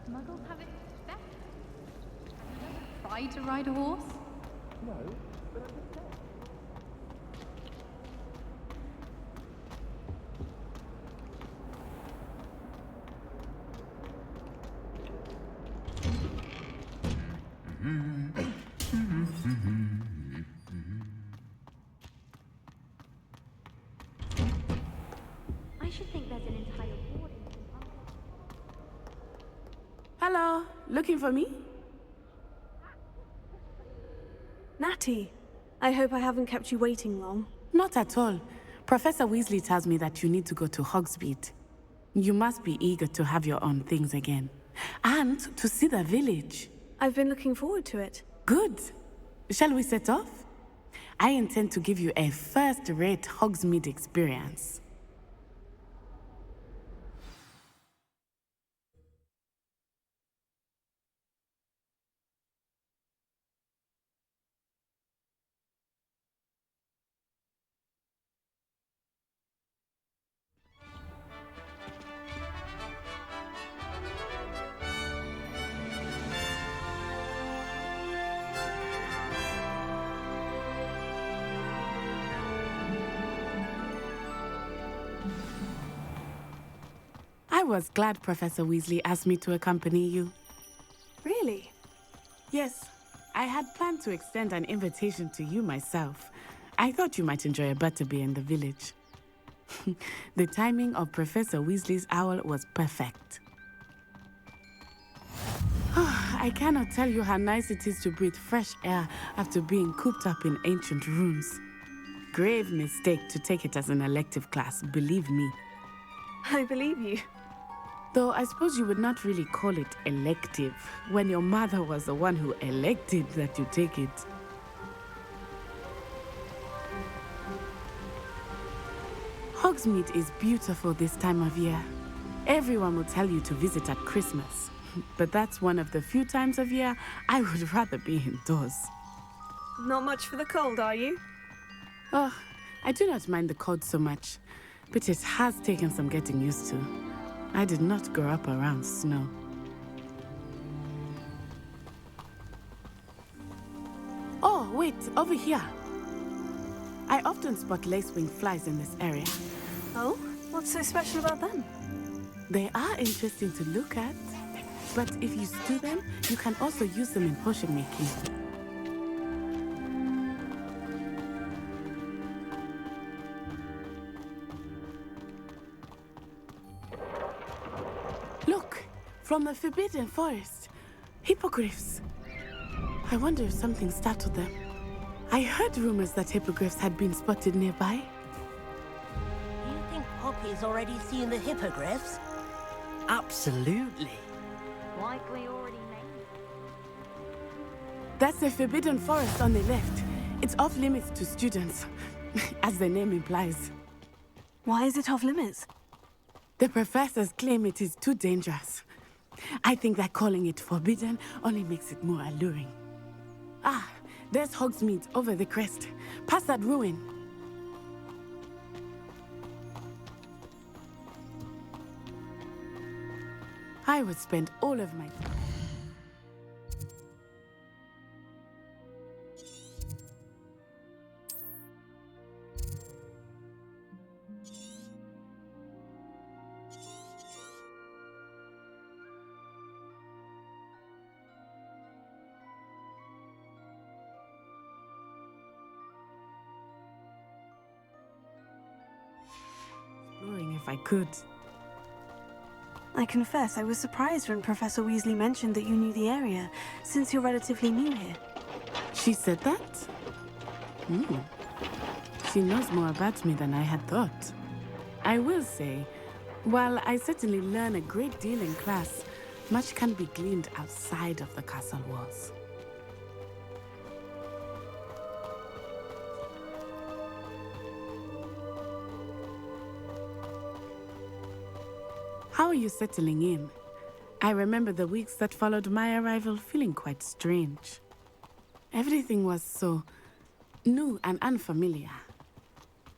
Muggles have it better. Have you ever tried to ride a horse? No, but I just said. I should think there's an entire ward in this park. Hello, looking for me? Natty, I hope I haven't kept you waiting long. Not at all. Professor Weasley tells me that you need to go to Hogsmeade. You must be eager to have your own things again. And to see the village. I've been looking forward to it. Good. Shall we set off? I intend to give you a first-rate Hogsmeade experience. I was glad Professor Weasley asked me to accompany you. Really? Yes, I had planned to extend an invitation to you myself. I thought you might enjoy a butterbeer in the village. The timing of Professor Weasley's owl was perfect. I cannot tell you how nice it is to breathe fresh air after being cooped up in ancient rooms. Grave mistake to take it as an elective class, believe me. I believe you. Though I suppose you would not really call it elective when your mother was the one who elected that you take it. Hogsmeade is beautiful this time of year. Everyone will tell you to visit at Christmas, but that's one of the few times of year I would rather be indoors. Not much for the cold, are you? Oh, I do not mind the cold so much, but it has taken some getting used to. I did not grow up around snow. Oh, wait, over here. I often spot lacewing flies in this area. Oh? What's so special about them? They are interesting to look at, but if you stew them, you can also use them in potion making. Look, from the Forbidden Forest. Hippogriffs. I wonder if something startled them. I heard rumors that hippogriffs had been spotted nearby. Do you think Poppy's already seen the hippogriffs? Absolutely. Likely already named. That's the Forbidden Forest on the left. It's off limits to students, as the name implies. Why is it off limits? The professors claim it is too dangerous. I think that calling it forbidden only makes it more alluring. Ah, there's Hogsmeade over the crest, past that ruin. I would spend all of my time. Exploring if I could. I confess I was surprised when Professor Weasley mentioned that you knew the area, since you're relatively new here. She said that? She knows more about me than I had thought. I will say, while I certainly learn a great deal in class, much can be gleaned outside of the castle walls. How are you settling in? I remember the weeks that followed my arrival feeling quite strange. Everything was so new and unfamiliar.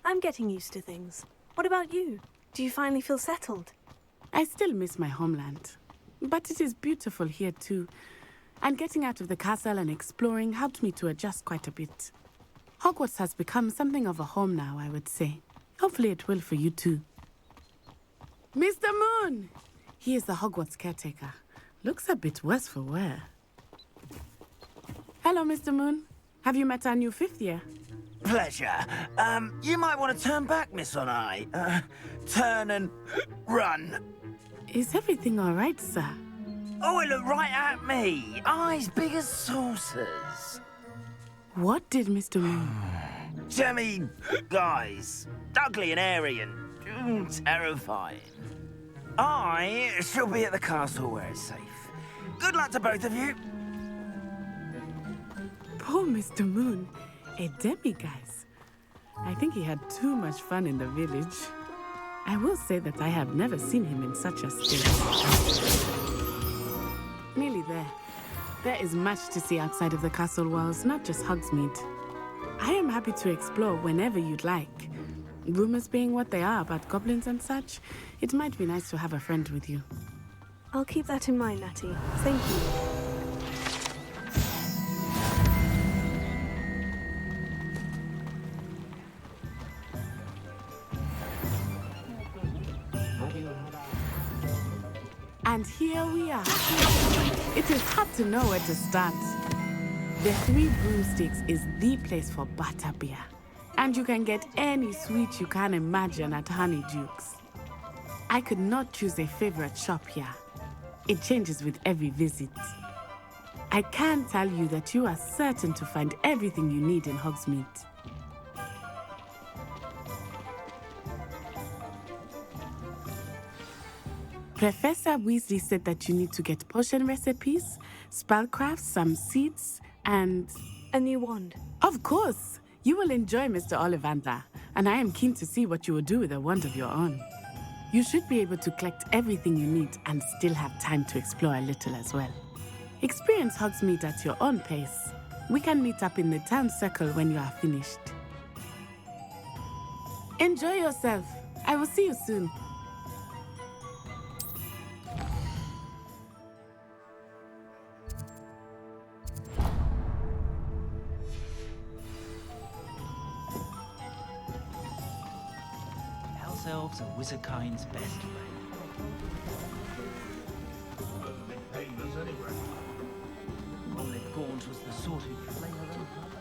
I'm getting used to things. What about you? Do you finally feel settled? I still miss my homeland. But it is beautiful here too. And getting out of the castle and exploring helped me to adjust quite a bit. Hogwarts has become something of a home now, I would say. Hopefully it will for you too. Mr. Moon! He is the Hogwarts caretaker. Looks a bit worse for wear. Hello, Mr. Moon. Have you met our new 5th year? Pleasure. You might want to turn back, Miss Onai. Turn and run. Is everything all right, sir? Oh, it looked right at me. Eyes big as saucers. What did Mr. Moon? Jemmy guys. Ugly and airy and terrifying. I shall be at the castle where it's safe. Good luck to both of you. Poor Mr. Moon. A demiguise. I think he had too much fun in the village. I will say that I have never seen him in such a state. Nearly there. There is much to see outside of the castle walls, not just Hogsmeade. I am happy to explore whenever you'd like. Rumors being what they are about goblins and such, it might be nice to have a friend with you. I'll keep that in mind, Natty. Thank you. And here we are. It is hard to know where to start. The Three Broomsticks is the place for butterbeer. And you can get any sweet you can imagine at Honeyduke's. I could not choose a favorite shop here. It changes with every visit. I can tell you that you are certain to find everything you need in Hogsmeade. Professor Weasley said that you need to get potion recipes, spellcrafts, some seeds, and... A new wand. Of course! You will enjoy Mr. Ollivander, and I am keen to see what you will do with a wand of your own. You should be able to collect everything you need and still have time to explore a little as well. Experience Hogsmeade at your own pace. We can meet up in the town circle when you are finished. Enjoy yourself. I will see you soon. Elves are wizardkind's best friend. Olive Gaunt was the sort who'd flay her own brother.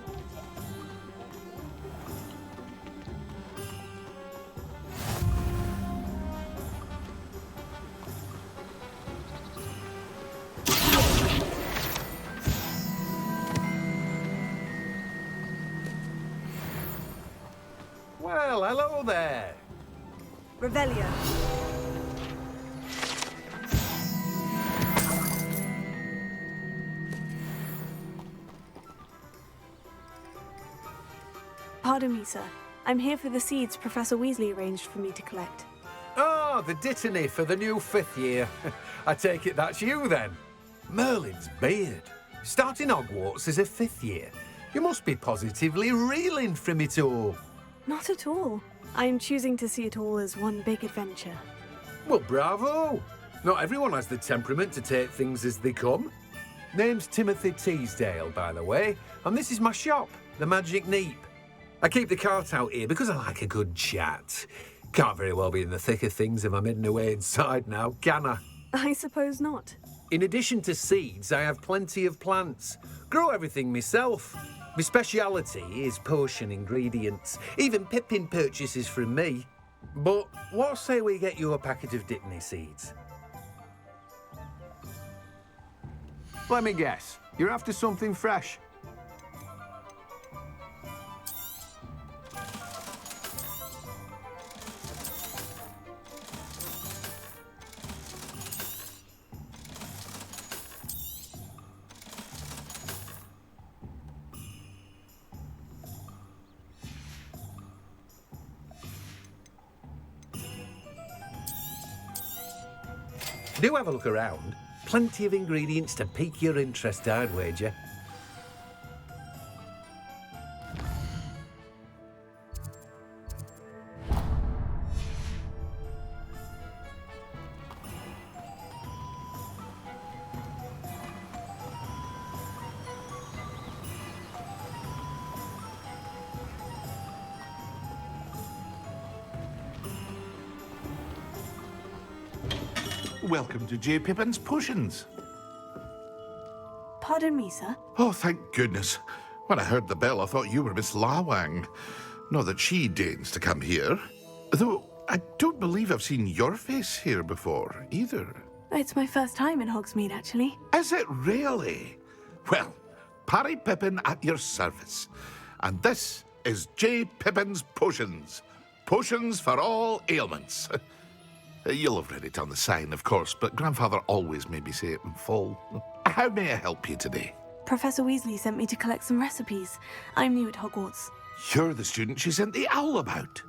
Well, hello there. Revelio. Pardon me, sir. I'm here for the seeds Professor Weasley arranged for me to collect. Oh, the dittany for the new 5th year. I take it that's you then. Merlin's beard. Starting Hogwarts as a 5th year. You must be positively reeling from it all. Not at all. I'm choosing to see it all as one big adventure. Well, bravo. Not everyone has the temperament to take things as they come. Name's Timothy Teasdale, by the way, and this is my shop, the Magic Neep. I keep the cart out here because I like a good chat. Can't very well be in the thick of things if I'm hidden away inside now, can I? I suppose not. In addition to seeds, I have plenty of plants. Grow everything myself. My speciality is potion ingredients. Even Pippin purchases from me. But what say we get you a packet of Dittany seeds? Let me guess. You're after something fresh. Do have a look around. Plenty of ingredients to pique your interest, I'd wager. Welcome to J. Pippin's Potions. Pardon me, sir. Oh, thank goodness. When I heard the bell, I thought you were Miss Lawang. Not that she deigns to come here. Though I don't believe I've seen your face here before, either. It's my first time in Hogsmeade, actually. Is it really? Well, Parry Pippin at your service. And this is J. Pippin's Potions. Potions for all ailments. You'll have read it on the sign, of course, but Grandfather always made me say it in full. How may I help you today? Professor Weasley sent me to collect some recipes. I'm new at Hogwarts. You're the student she sent the owl about.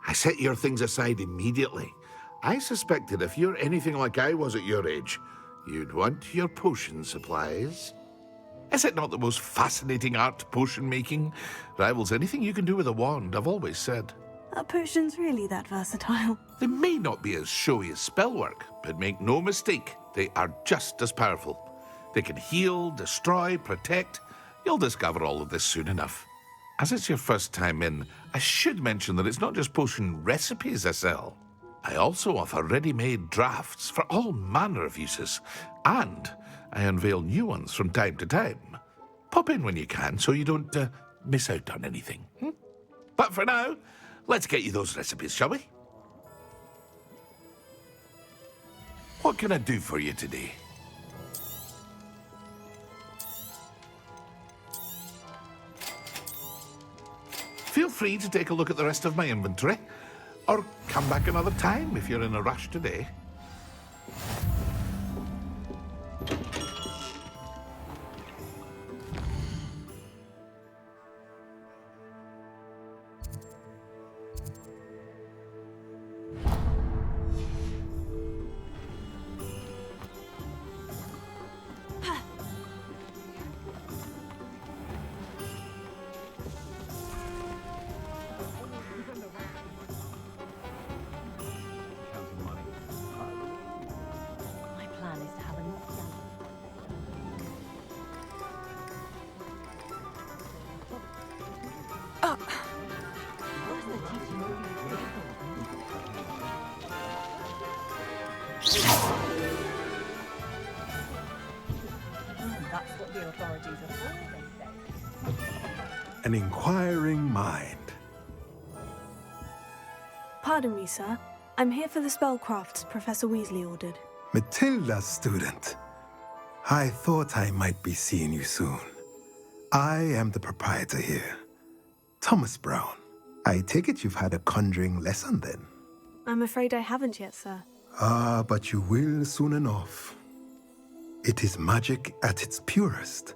I set your things aside immediately. I suspected if you're anything like I was at your age, you'd want your potion supplies. Is it not the most fascinating art, potion making? Rivals anything you can do with a wand, I've always said. Are potions really that versatile? They may not be as showy as spellwork, but make no mistake, they are just as powerful. They can heal, destroy, protect. You'll discover all of this soon enough. As it's your first time in, I should mention that it's not just potion recipes I sell. I also offer ready-made drafts for all manner of uses, and I unveil new ones from time to time. Pop in when you can so you don't miss out on anything. But for now, let's get you those recipes, shall we? What can I do for you today? Feel free to take a look at the rest of my inventory, or come back another time if you're in a rush today. My plan is to have a knockdown. Where's the teaching? That's what the authorities are for, they say. An inquiring mind. Pardon me, sir. I'm here for the spellcrafts Professor Weasley ordered. Matilda's student. I thought I might be seeing you soon. I am the proprietor here, Thomas Brown. I take it you've had a conjuring lesson then? I'm afraid I haven't yet, sir. Ah, but you will soon enough. It is magic at its purest,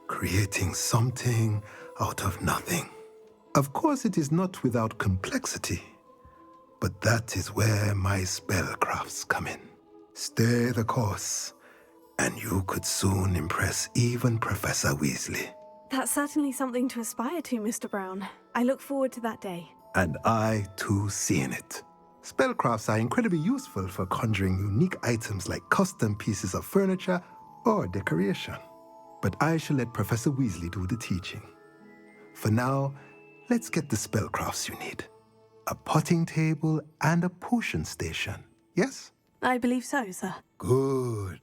creating something out of nothing. Of course, it is not without complexity, but that is where my spellcrafts come in. Stay the course, and you could soon impress even Professor Weasley. That's certainly something to aspire to, Mr. Brown. I look forward to that day. And I, too, seeing it. Spellcrafts are incredibly useful for conjuring unique items like custom pieces of furniture or decoration. But I shall let Professor Weasley do the teaching. For now, let's get the spellcrafts you need. A potting table and a potion station, yes? I believe so, sir. Good.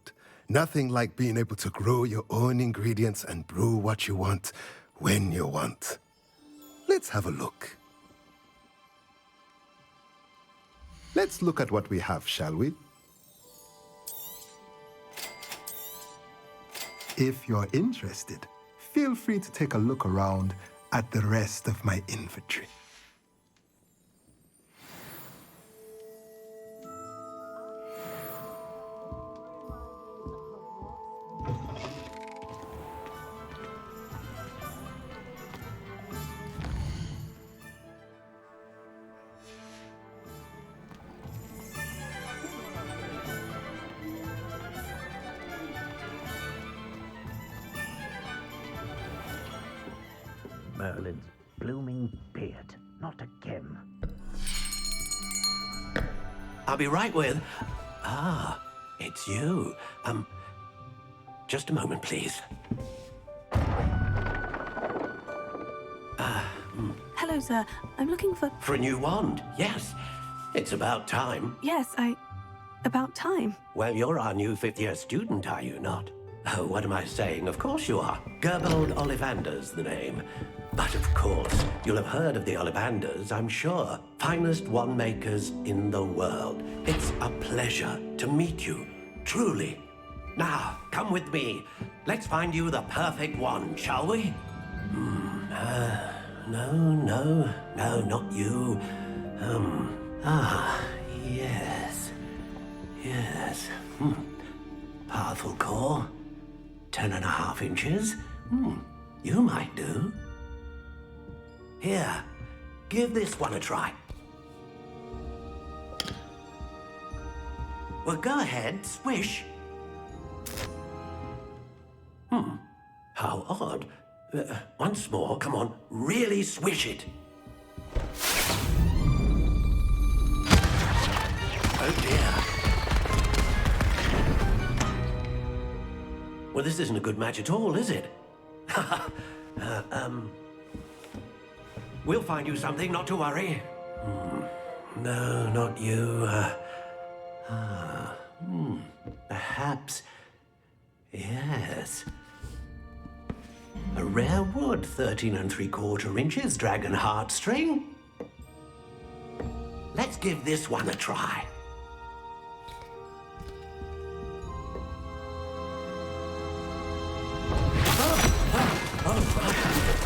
Nothing like being able to grow your own ingredients and brew what you want when you want. Let's have a look. Let's look at what we have, shall we? If you're interested, feel free to take a look around at the rest of my inventory. Merlin's blooming beard. Not again. I'll be right with... Ah, it's you. Just a moment, please. Hello, sir. I'm looking for... For a new wand, yes. It's about time. Yes, About time. Well, you're our new fifth-year student, are you not? Oh, what am I saying? Of course you are. Gerbold Ollivander's the name. But of course, you'll have heard of the Ollivanders, I'm sure. Finest wand makers in the world. It's a pleasure to meet you, truly. Now, come with me. Let's find you the perfect wand, shall we? No, not you. Yes. Powerful core. 10.5 inches. You might do. Here, give this one a try. Well, go ahead, swish. How odd. Once more, come on, really swish it. Oh dear. Well, this isn't a good match at all, is it? We'll find you something, not to worry. No, not you. Perhaps. Yes. A rare wood, 13 3/4 inches, dragon heartstring. Let's give this one a try.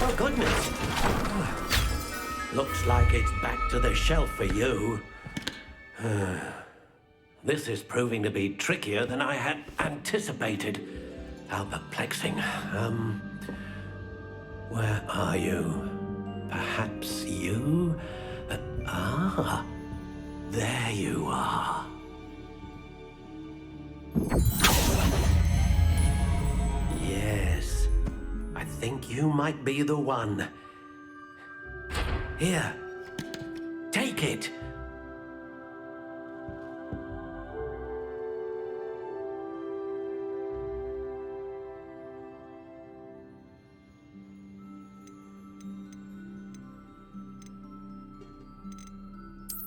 Oh, goodness. Looks like it's back to the shelf for you. This is proving to be trickier than I had anticipated. How perplexing. Where are you? Perhaps you? There you are. Yes, I think you might be the one. Here, take it.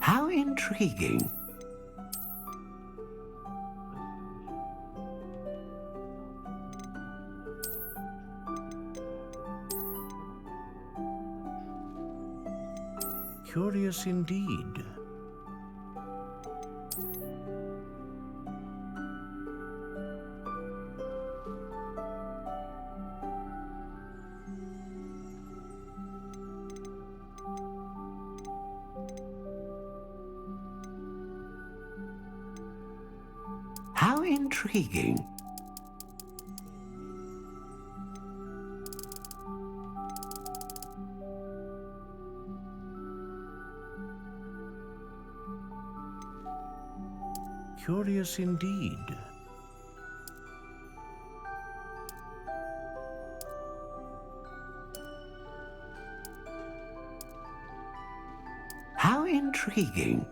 How intriguing. Curious indeed. How intriguing. Curious indeed. How intriguing.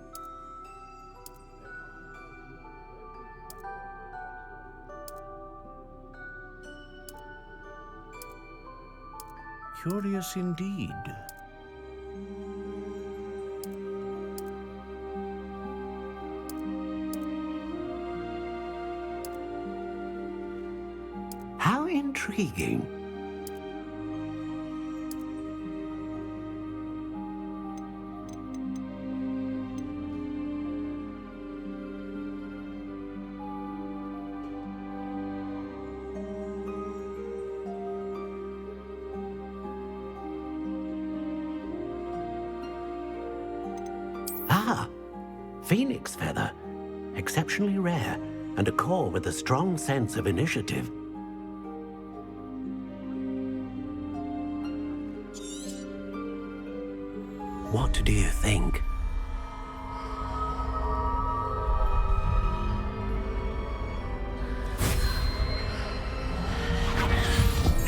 Curious indeed. How intriguing. Phoenix feather. Exceptionally rare, and a core with a strong sense of initiative. What do you think?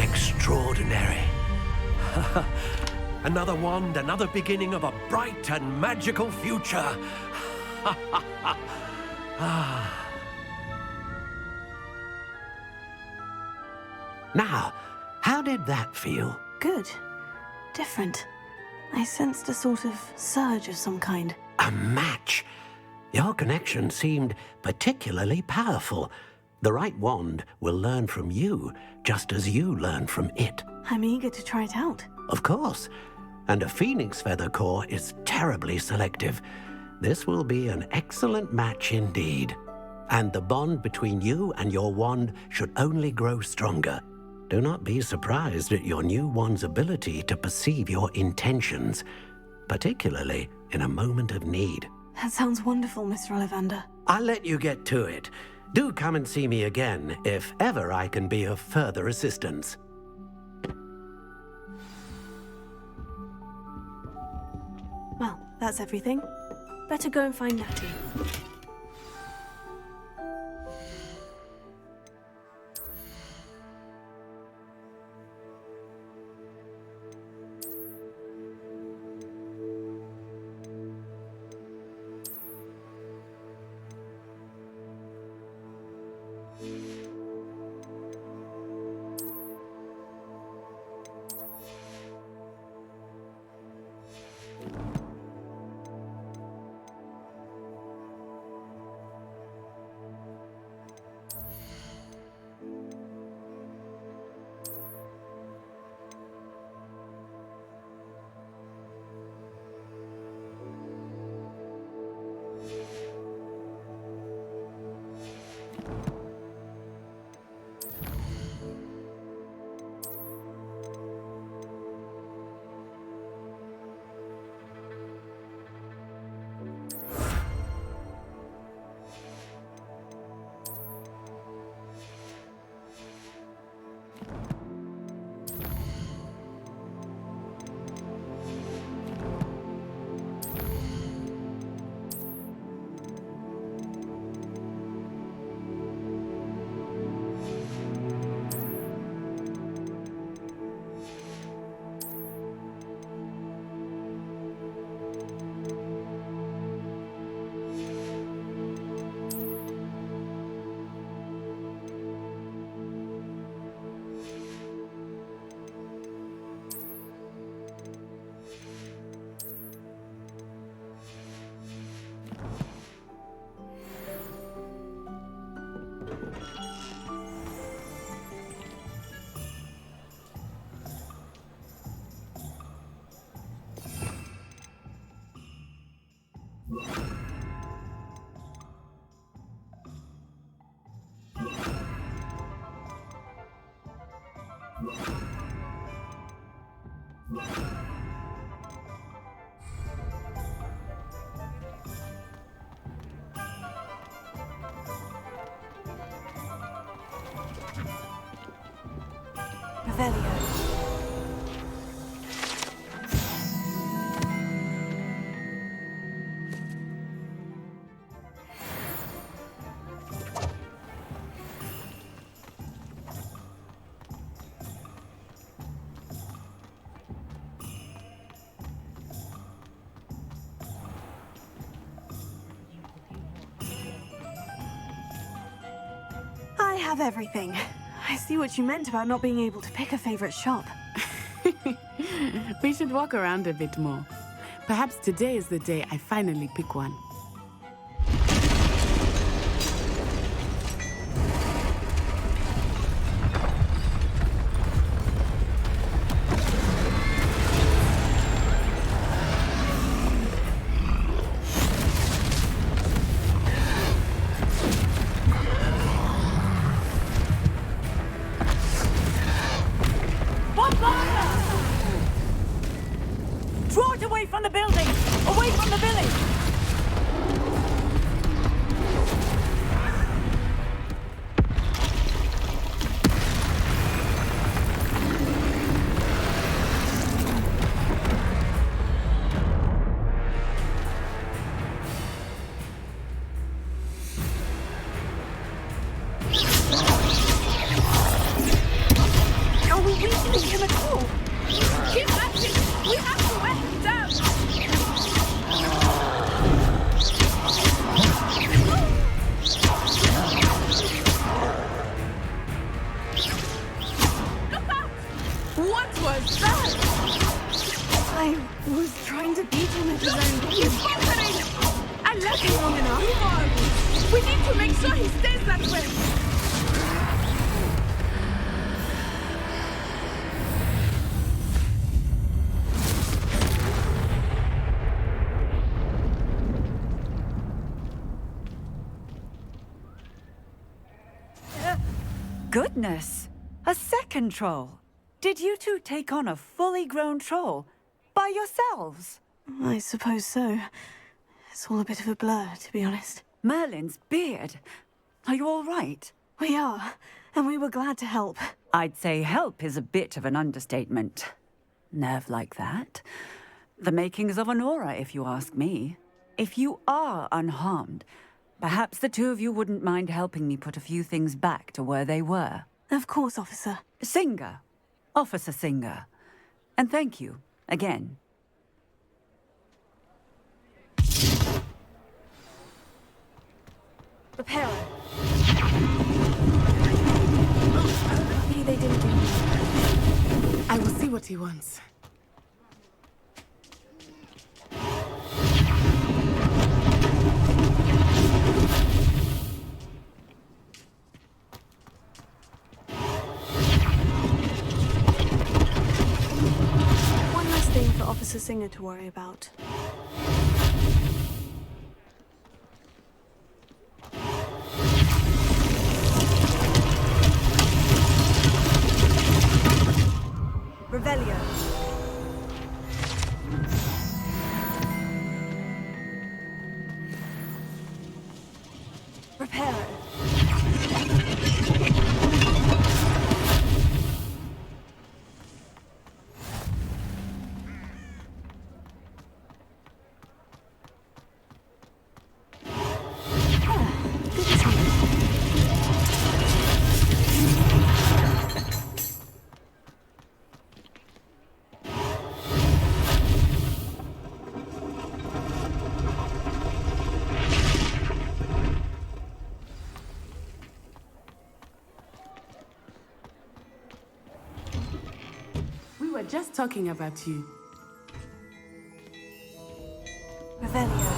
Extraordinary. Another wand, another beginning of a bright and magical future. Now, how did that feel? Good. Different. I sensed a sort of surge of some kind. A match. Your connection seemed particularly powerful. The right wand will learn from you, just as you learn from it. I'm eager to try it out. Of course. And a phoenix feather core is terribly selective. This will be an excellent match indeed. And the bond between you and your wand should only grow stronger. Do not be surprised at your new wand's ability to perceive your intentions, particularly in a moment of need. That sounds wonderful, Mr. Ollivander. I'll let you get to it. Do come and see me again if ever I can be of further assistance. Well, that's everything. Better go and find Natty. Revelio. I have everything. I see what you meant about not being able to pick a favorite shop. We should walk around a bit more. Perhaps today is the day I finally pick one. Draw it away from the building! Away from the village! We need to make sure he stays that way. Goodness! A second troll! Did you two take on a fully grown troll? By yourselves? I suppose so. It's all a bit of a blur, to be honest. Merlin's beard. Are you all right? We are, and we were glad to help. I'd say help is a bit of an understatement. Nerve like that. The makings of an aura, if you ask me. If you are unharmed, perhaps the two of you wouldn't mind helping me put a few things back to where they were. Of course, officer. Singer. Officer Singer. And thank you, again. Reparo. Maybe they didn't do I will see what he wants. One less thing for Officer Singer to worry about. Revelio. Reparo. We were just talking about you. Revelio.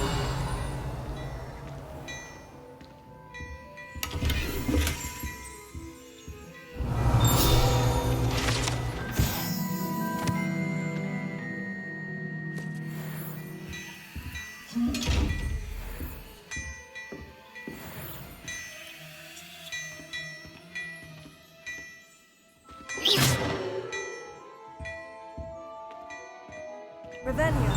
Revelio.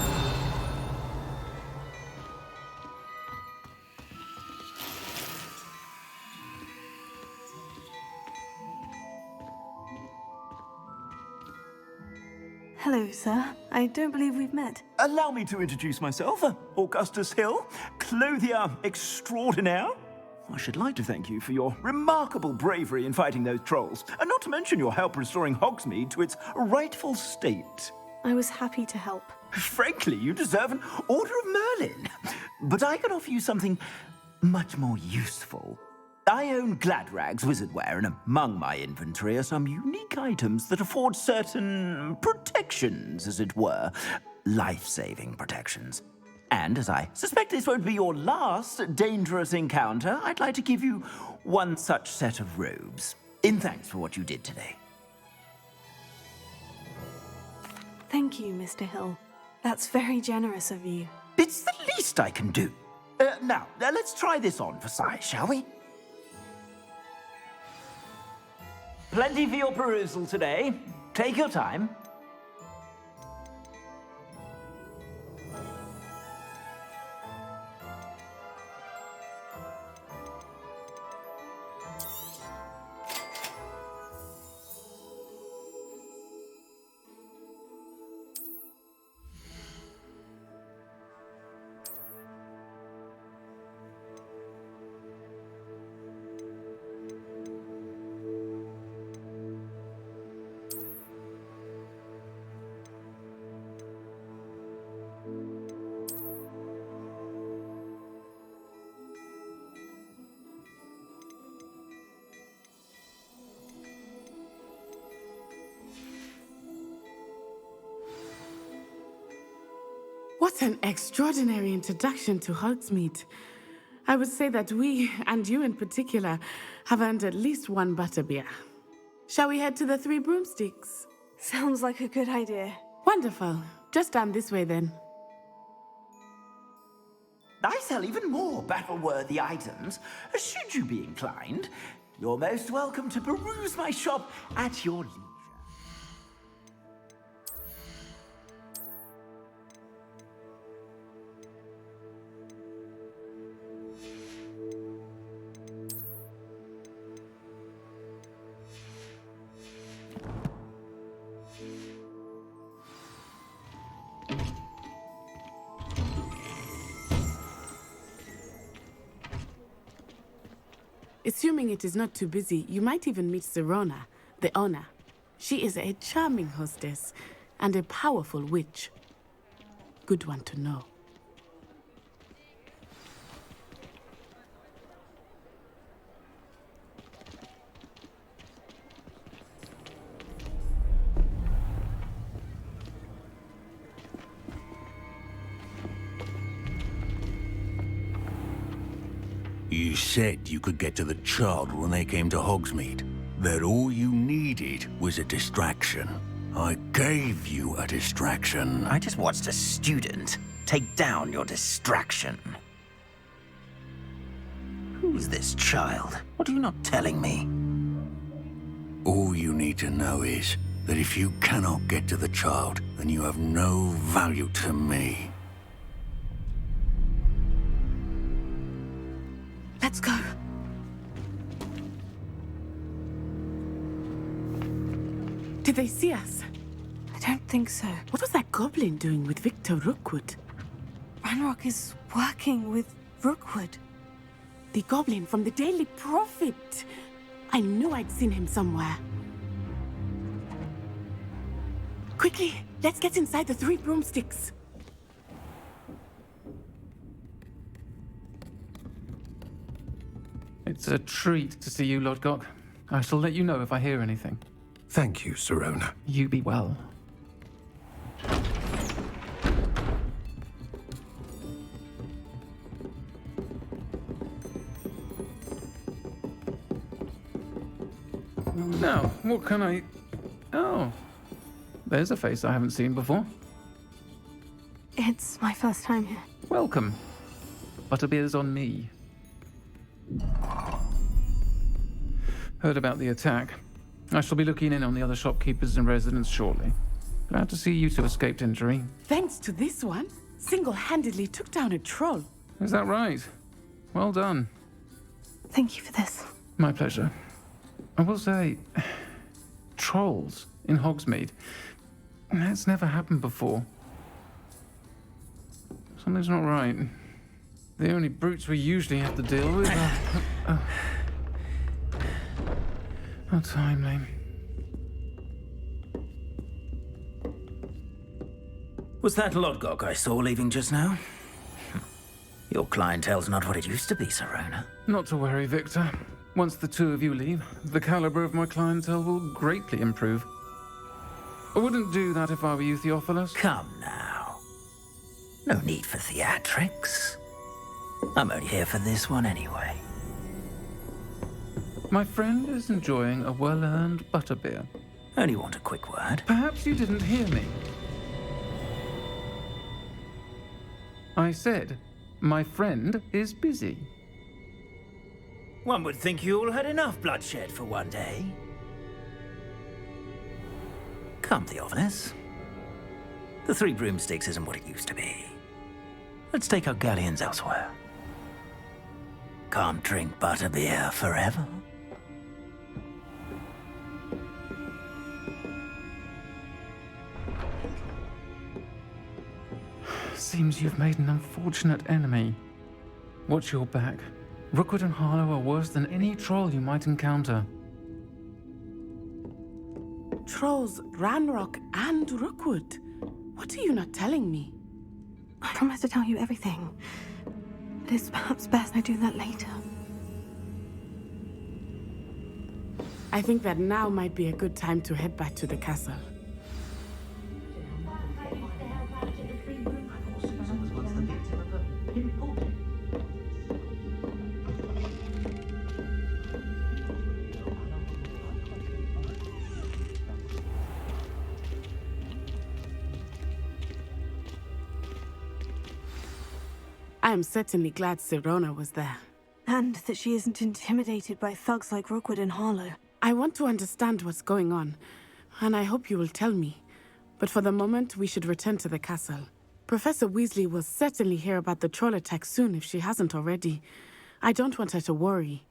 Hello, sir. I don't believe we've met. Allow me to introduce myself, Augustus Hill, clothier extraordinaire. I should like to thank you for your remarkable bravery in fighting those trolls, and not to mention your help restoring Hogsmeade to its rightful state. I was happy to help. Frankly, you deserve an Order of Merlin. But I can offer you something much more useful. I own Gladrag's wizardware, and among my inventory are some unique items that afford certain protections, as it were. Life-saving protections. And as I suspect this won't be your last dangerous encounter, I'd like to give you one such set of robes, in thanks for what you did today. Thank you, Mr. Hill. That's very generous of you. It's the least I can do. Now, let's try this on for size, shall we? Plenty for your perusal today. Take your time. What an extraordinary introduction to Hogsmeade. I would say that we, and you in particular, have earned at least one butterbeer. Shall we head to the Three Broomsticks? Sounds like a good idea. Wonderful. Just down this way then. I sell even more battle-worthy items. Should you be inclined, you're most welcome to peruse my shop at your leisure. Assuming it is not too busy, you might even meet Sirona, the owner. She is a charming hostess and a powerful witch. Good one to know. You said you could get to the child when they came to Hogsmeade. That all you needed was a distraction. I gave you a distraction. I just watched a student take down your distraction. Who's this child? What are you not telling me? All you need to know is that if you cannot get to the child, then you have no value to me. Let's go. Did they see us? I don't think so. What was that goblin doing with Victor Rookwood? Ranrock is working with Rookwood. The goblin from the Daily Prophet. I knew I'd seen him somewhere. Quickly, let's get inside the Three Broomsticks. It's a treat to see you, Lodgok. I shall let you know if I hear anything. Thank you, Sirona. You be well. Now, what can I... Oh, there's a face I haven't seen before. It's my first time here. Welcome. Butterbeer's on me. Heard about the attack. I shall be looking in on the other shopkeepers and residents shortly. Glad to see you two escaped injury. Thanks to this one, single-handedly took down a troll. Is that right? Well done. Thank you for this. My pleasure. I will say, trolls in Hogsmeade. That's never happened before. Something's not right. The only brutes we usually have to deal with are timely. Was that Lodgok I saw leaving just now? Your clientele's not what it used to be, Sirona. Not to worry, Victor. Once the two of you leave, the caliber of my clientele will greatly improve. I wouldn't do that if I were you, Theophilus. Come now. No need for theatrics. I'm only here for this one anyway. My friend is enjoying a well-earned butterbeer. Only want a quick word. Perhaps you didn't hear me. I said, my friend is busy. One would think you all had enough bloodshed for one day. Come, Theophilus. The Three Broomsticks isn't what it used to be. Let's take our galleons elsewhere. Can't drink butterbeer forever. Seems you've made an unfortunate enemy. Watch your back. Rookwood and Harlow are worse than any troll you might encounter. Trolls, Ranrock, and Rookwood. What are you not telling me? I promise to tell you everything. But it's perhaps best I do that later. I think that now might be a good time to head back to the castle. I am certainly glad Sirona was there. And that she isn't intimidated by thugs like Rookwood and Harlow. I want to understand what's going on, and I hope you will tell me. But for the moment, we should return to the castle. Professor Weasley will certainly hear about the troll attack soon if she hasn't already. I don't want her to worry.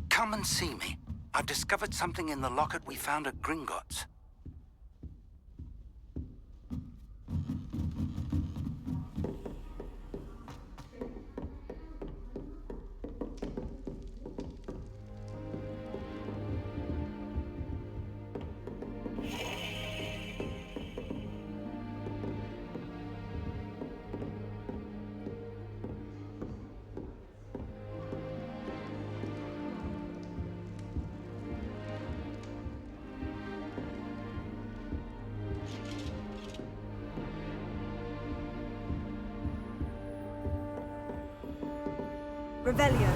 Come and see me. I've discovered something in the locket we found at Gringotts. Revelio.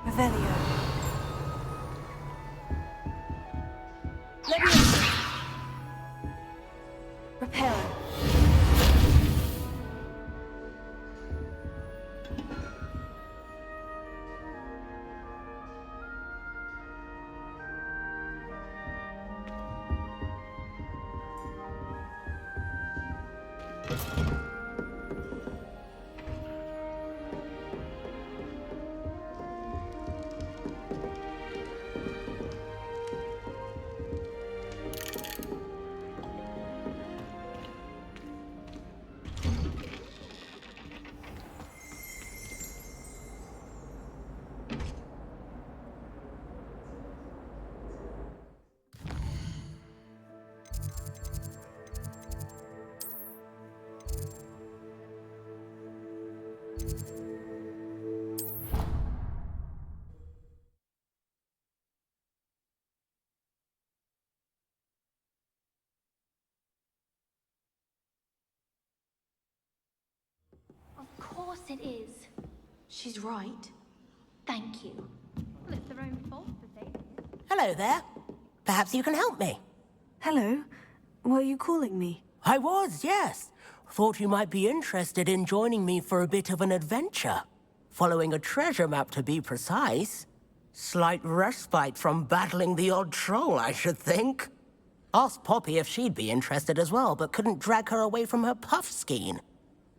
Revelio. Leviosa. Reparo. Of course it is. She's right. Thank you. Well, it's their own fault for saying it. Hello there. Perhaps you can help me. Hello. Were you calling me? I was, yes. Thought you might be interested in joining me for a bit of an adventure. Following a treasure map, to be precise. Slight respite from battling the odd troll, I should think. Asked Poppy if she'd be interested as well, but couldn't drag her away from her puff skein.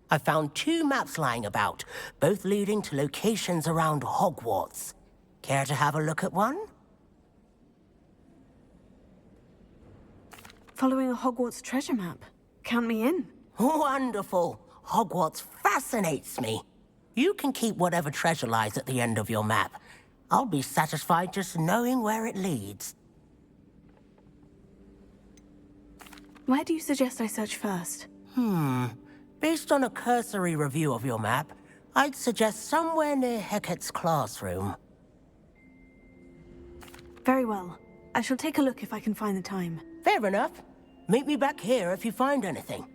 I found 2 maps lying about, both leading to locations around Hogwarts. Care to have a look at one? Following a Hogwarts treasure map. Count me in. Wonderful. Hogwarts fascinates me. You can keep whatever treasure lies at the end of your map. I'll be satisfied just knowing where it leads. Where do you suggest I search first? Based on a cursory review of your map, I'd suggest somewhere near Hecat's classroom. Very well. I shall take a look if I can find the time. Fair enough. Meet me back here if you find anything.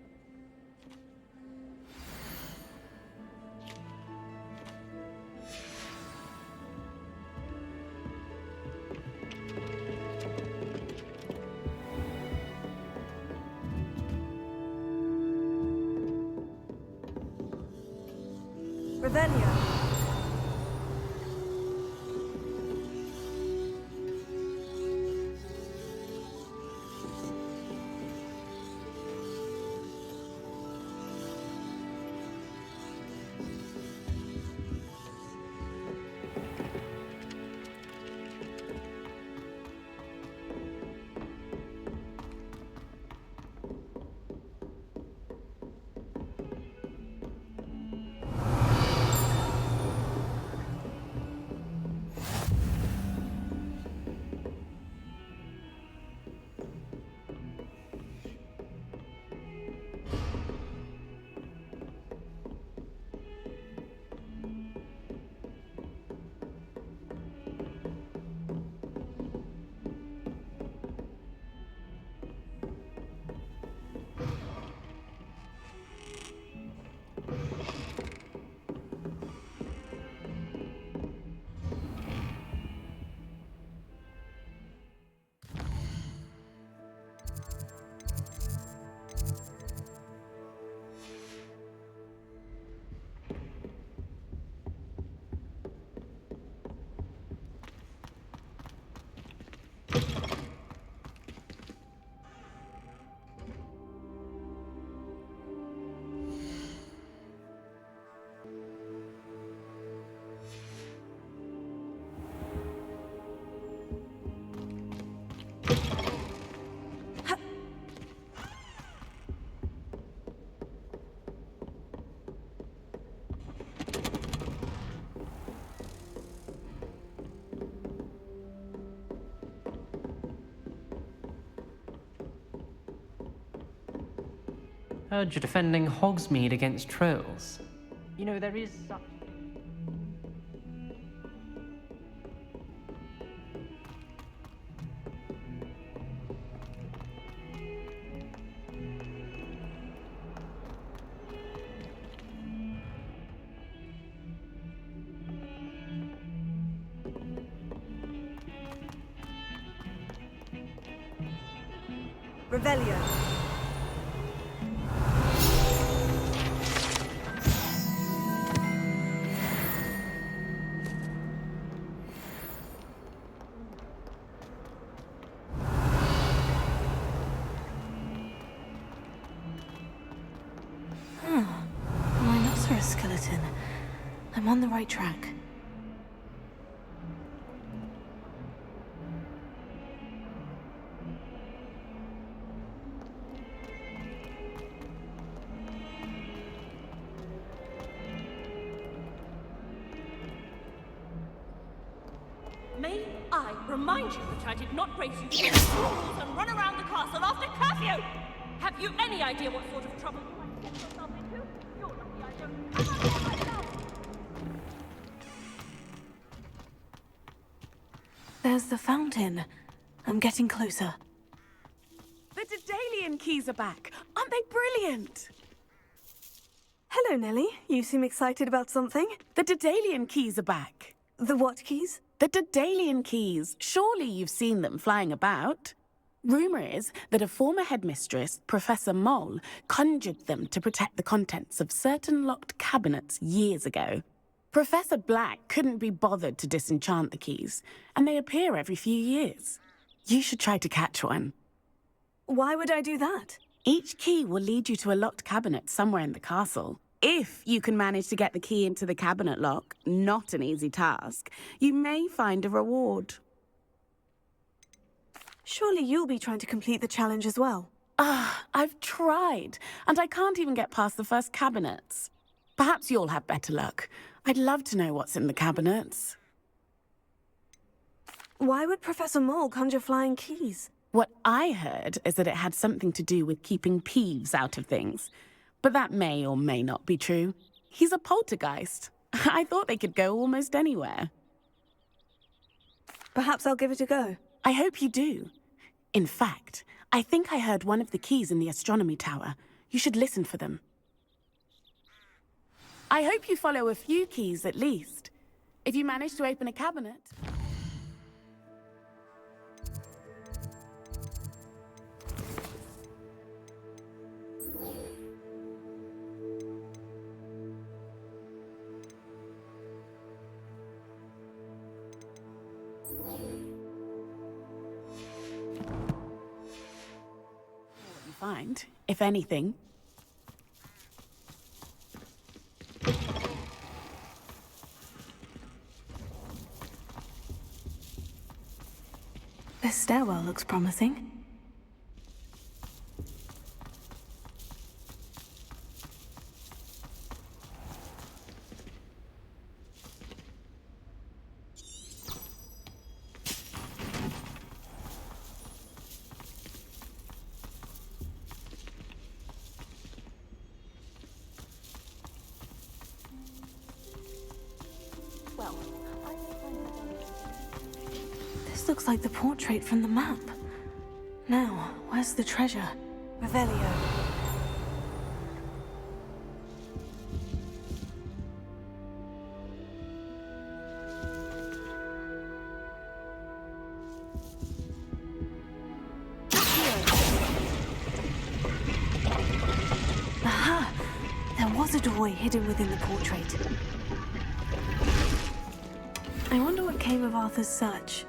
Revelio. Heard you're defending Hogsmeade against trolls. You know, there is such... Revelio. Rhinoceros skeleton. I'm on the right track. May I remind you that I did not raise you to break rules and run around the castle after curfew? Have you any idea what sort of trouble you might get yourself into? You're lucky I don't come out there myself. There's the fountain. I'm getting closer. The Daedalian keys are back. Aren't they brilliant? Hello, Nellie. You seem excited about something. The Daedalian keys are back. The what keys? The Daedalian keys. Surely you've seen them flying about. Rumour is that a former headmistress, Professor Mole, conjured them to protect the contents of certain locked cabinets years ago. Professor Black couldn't be bothered to disenchant the keys, and they appear every few years. You should try to catch one. Why would I do that? Each key will lead you to a locked cabinet somewhere in the castle. If you can manage to get the key into the cabinet lock, not an easy task, you may find a reward. Surely you'll be trying to complete the challenge as well. I've tried, and I can't even get past the first cabinets. Perhaps you'll have better luck. I'd love to know what's in the cabinets. Why would Professor Mole conjure flying keys? What I heard is that it had something to do with keeping Peeves out of things. But that may or may not be true. He's a poltergeist. I thought they could go almost anywhere. Perhaps I'll give it a go. I hope you do. In fact, I think I heard one of the keys in the astronomy tower. You should listen for them. I hope you follow a few keys at least. If you manage to open a cabinet... Find, if anything. This stairwell looks promising. This looks like the portrait from the map. Now, where's the treasure? Revelio. Aha! There was a doorway hidden within the portrait. I wonder what came of Arthur's search.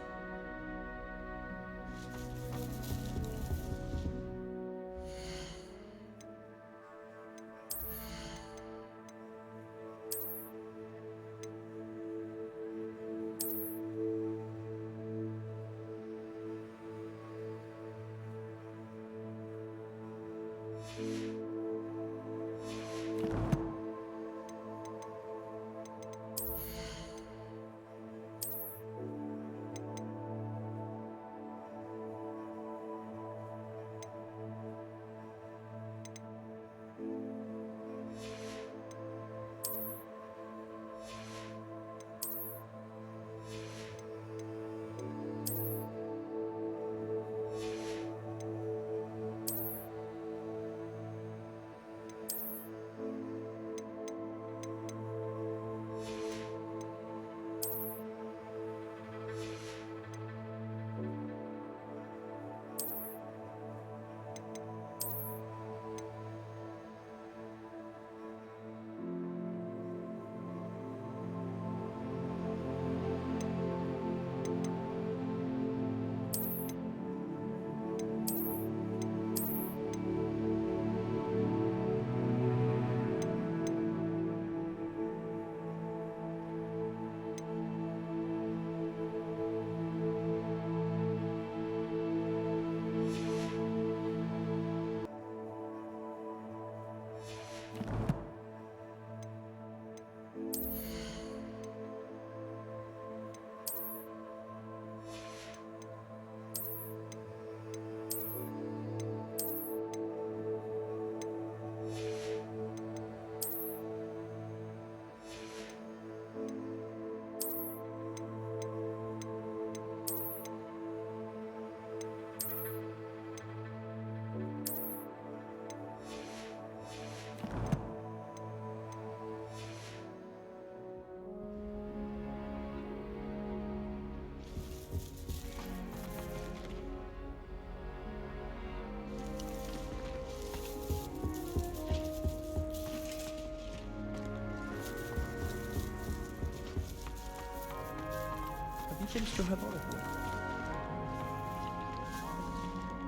Finished your herbology.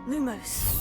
Lumos.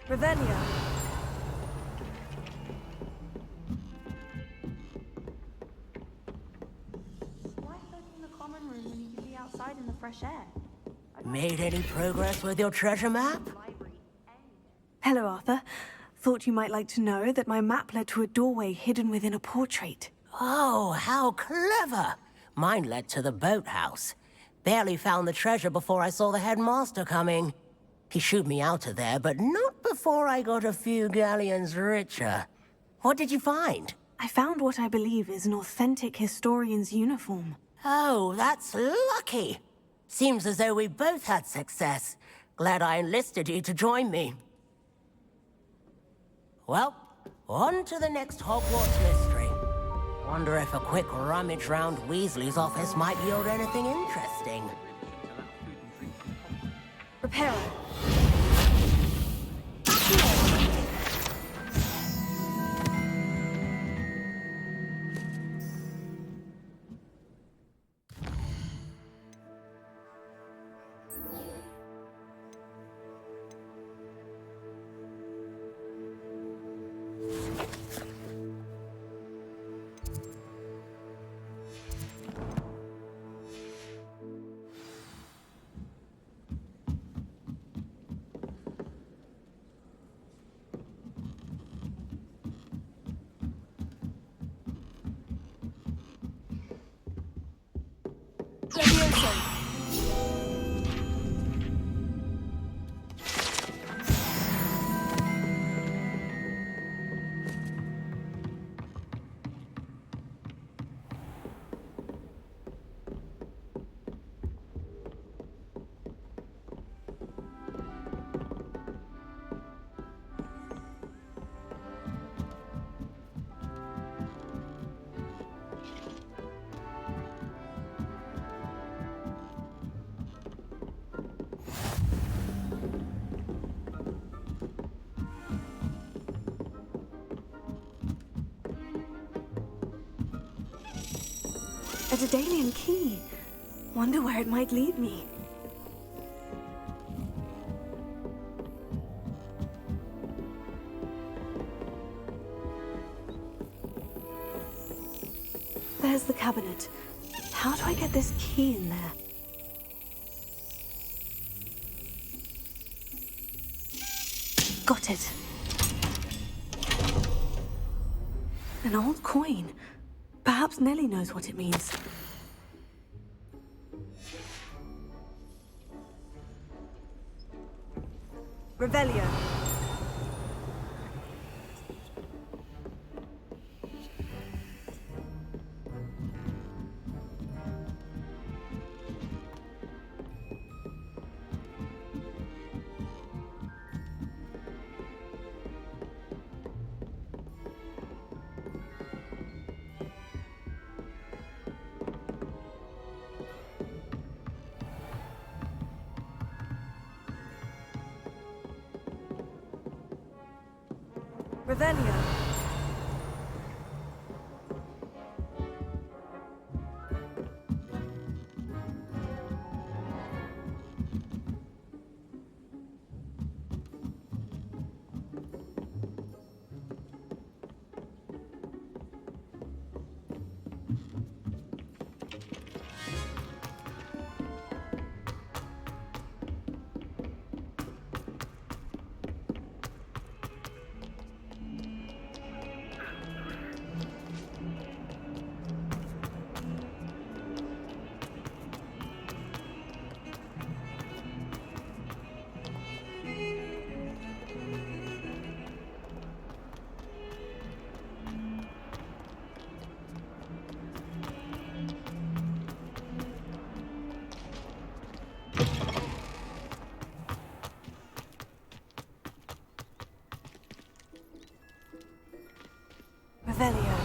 Revelio. Why float in the common room when you can be outside in the fresh air? Made any progress with your treasure map? Hello, Arthur. Thought you might like to know that my map led to a doorway hidden within a portrait. Oh, how clever! Mine led to the boathouse. Barely found the treasure before I saw the headmaster coming. He shooed me out of there, but not before I got a few galleons richer. What did you find? I found what I believe is an authentic historian's uniform. Oh, that's lucky. Seems as though we both had success. Glad I enlisted you to join me. Well, on to the next Hogwarts mystery. Wonder if a quick rummage round Weasley's office might yield anything interesting. Reparo. A Daedalian key. Wonder where it might lead me. There's the cabinet. How do I get this key in there? Got it. An old coin. Perhaps Nellie knows what it means. Revelio. Revelio. Revelio.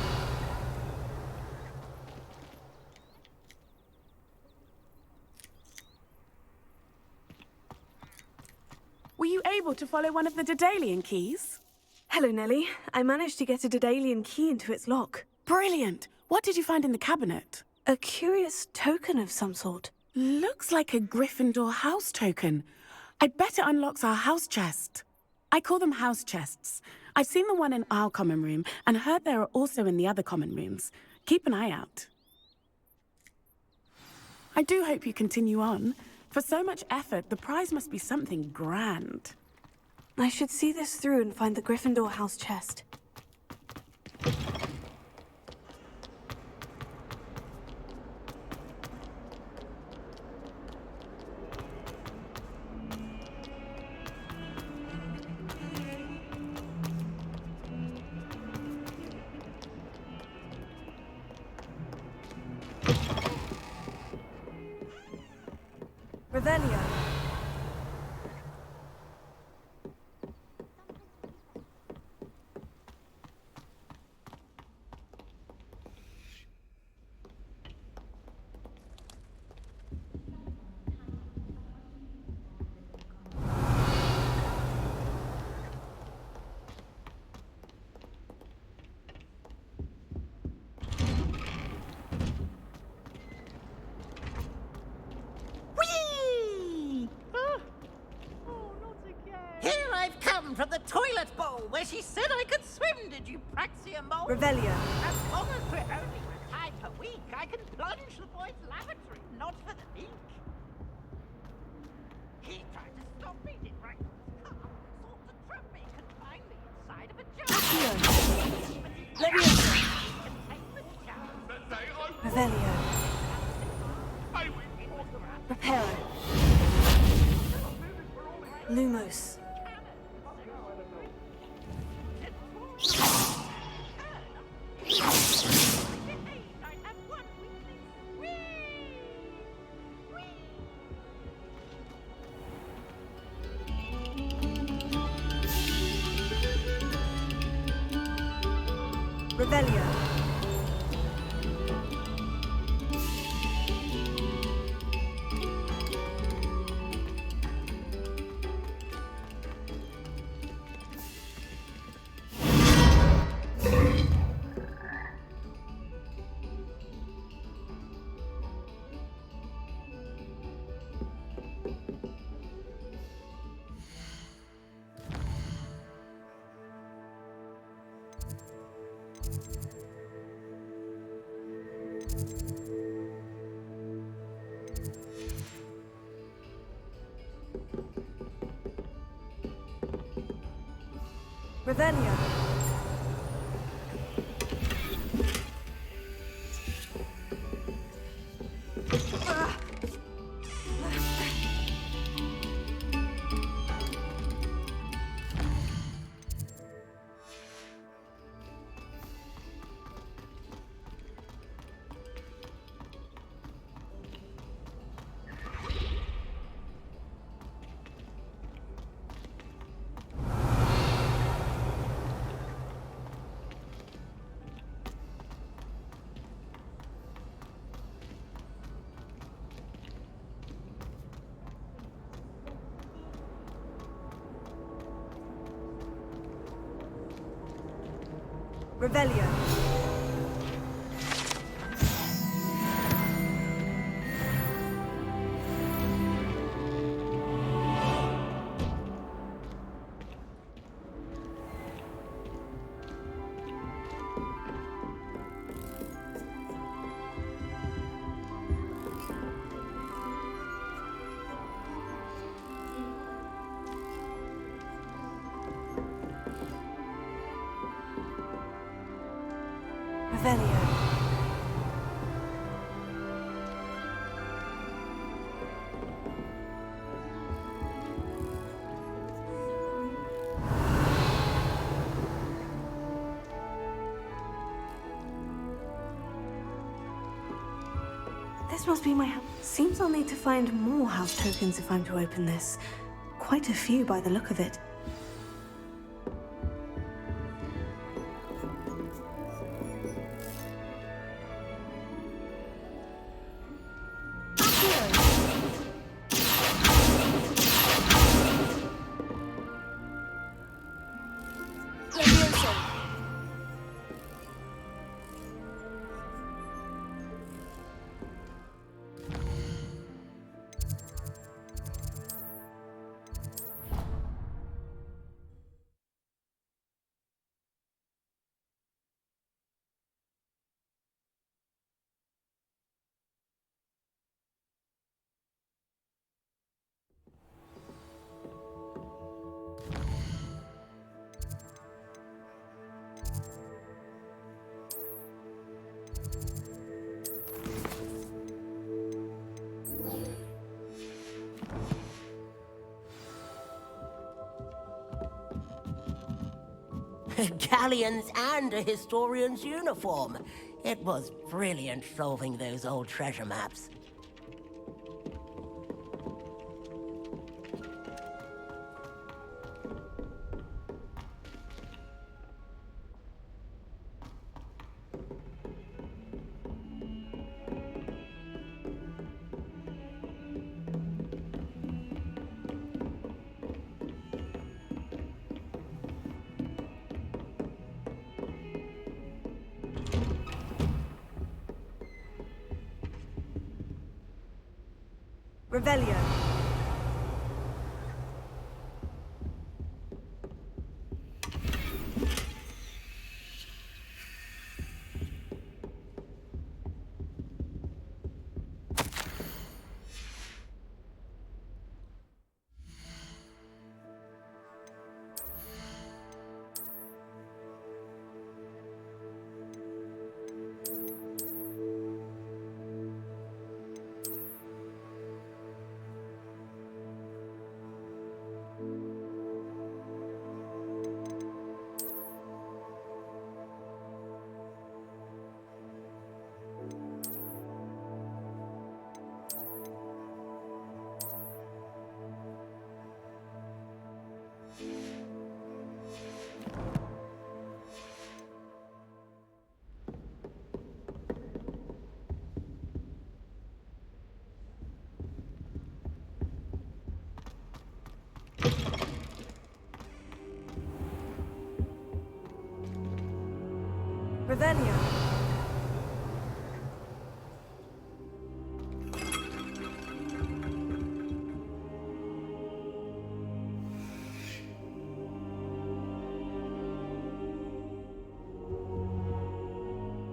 Were you able to follow one of the Daedalian keys? Hello, Nellie. I managed to get a Daedalian key into its lock. Brilliant! What did you find in the cabinet? A curious token of some sort. Looks like a Gryffindor house token. I bet it unlocks our house chest. I call them house chests. I've seen the one in our common room and heard there are also in the other common rooms. Keep an eye out. I do hope you continue on. For so much effort, the prize must be something grand. I should see this through and find the Gryffindor house chest. Revelio. Here I've come from the toilet bowl where she said I could swim, did you praxia mole? Revelio. As long as we're only one time per week, I can plunge the boys' lavatory, not for the leak. He tried to stop me, did right from his car, sought to trap me, confine me inside of a jar. Revelio. Reparo. Lumos. Revelio. Revelio. Revelio. Revelio. This must be my house. Seems I'll need to find more house tokens if I'm to open this. Quite a few by the look of it. Galleons and a historian's uniform. It was brilliant solving those old treasure maps. Revelio. Revelio.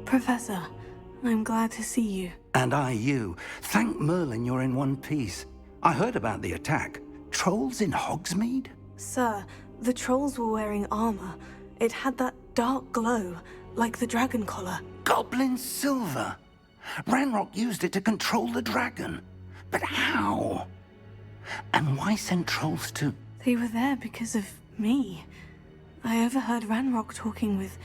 Professor, I'm glad to see you. And I you. Thank Merlin you're in one piece. I heard about the attack. Trolls in Hogsmeade? Sir, the trolls were wearing armor. It had that dark glow, like the dragon collar. Goblin silver. Ranrock used it to control the dragon. But how? And why send trolls to... They were there because of me. I overheard Ranrock talking with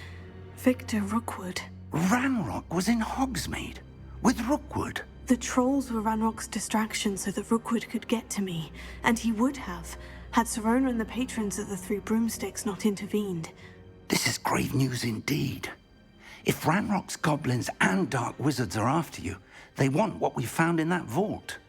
Victor Rookwood. Ranrock was in Hogsmeade with Rookwood. The trolls were Ranrock's distraction so that Rookwood could get to me, and he would have, had Serona and the patrons of the Three Broomsticks not intervened. This is grave news indeed. If Ranrock's goblins and dark wizards are after you, they want what we found in that vault.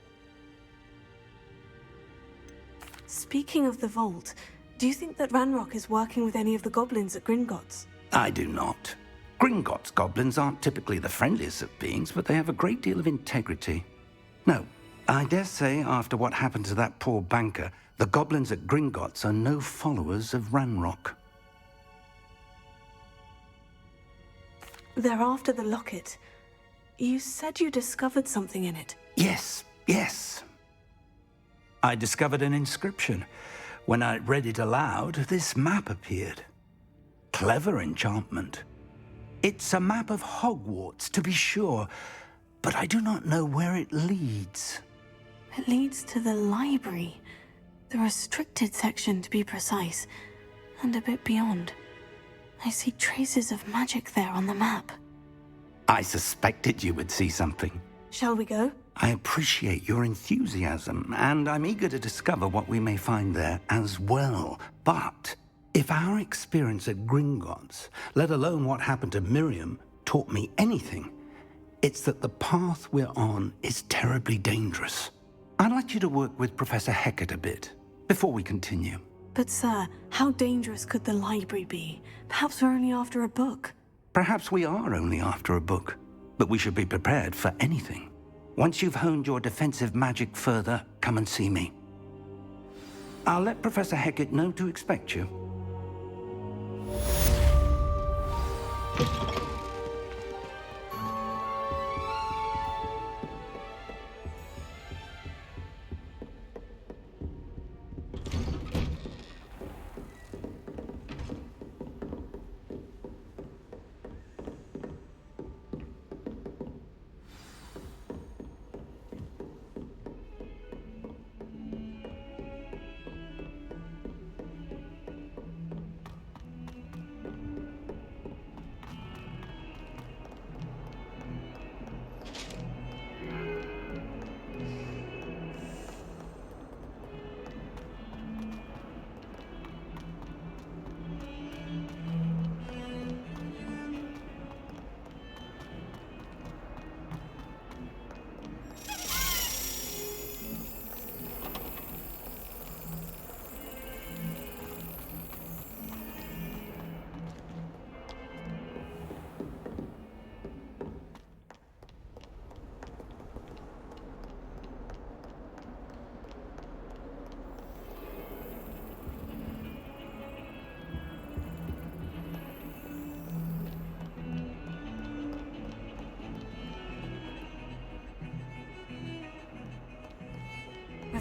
Speaking of the vault, do you think that Ranrock is working with any of the goblins at Gringotts? I do not. Gringotts goblins aren't typically the friendliest of beings, but they have a great deal of integrity. No, I dare say after what happened to that poor banker, the goblins at Gringotts are no followers of Ranrock. They're after the locket. You said you discovered something in it. Yes. I discovered an inscription. When I read it aloud, this map appeared. Clever enchantment. It's a map of Hogwarts, to be sure, but I do not know where it leads. It leads to the library. The restricted section, to be precise, and a bit beyond. I see traces of magic there on the map. I suspected you would see something. Shall we go? I appreciate your enthusiasm, and I'm eager to discover what we may find there as well. But if our experience at Gringotts, let alone what happened to Miriam, taught me anything, it's that the path we're on is terribly dangerous. I'd like you to work with Professor Hecat a bit before we continue. But sir, how dangerous could the library be? Perhaps we're only after a book. Perhaps we are only after a book, but we should be prepared for anything. Once you've honed your defensive magic further, come and see me. I'll let Professor Hecat know to expect you.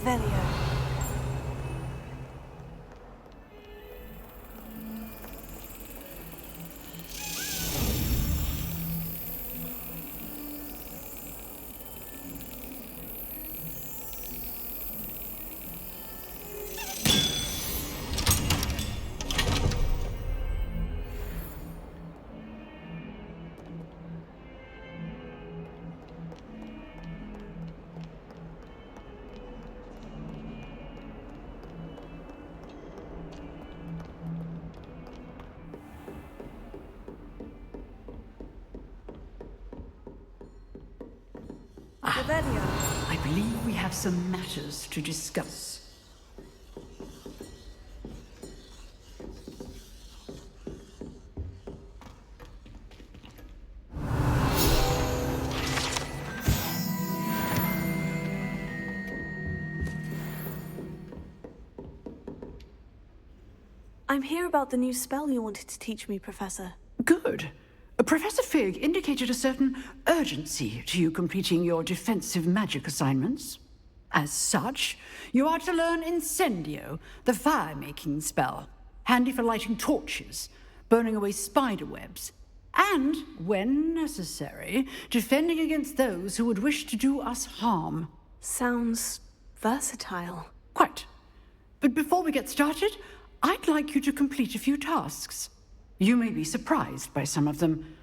Revelio. I believe we have some matters to discuss. I'm here about the new spell you wanted to teach me, Professor. Good. Professor Fig indicated a certain urgency to you completing your defensive magic assignments. As such, you are to learn Incendio, the fire-making spell, handy for lighting torches, burning away spider webs, and, when necessary, defending against those who would wish to do us harm. Sounds versatile. Quite. But before we get started, I'd like you to complete a few tasks. You may be surprised by some of them.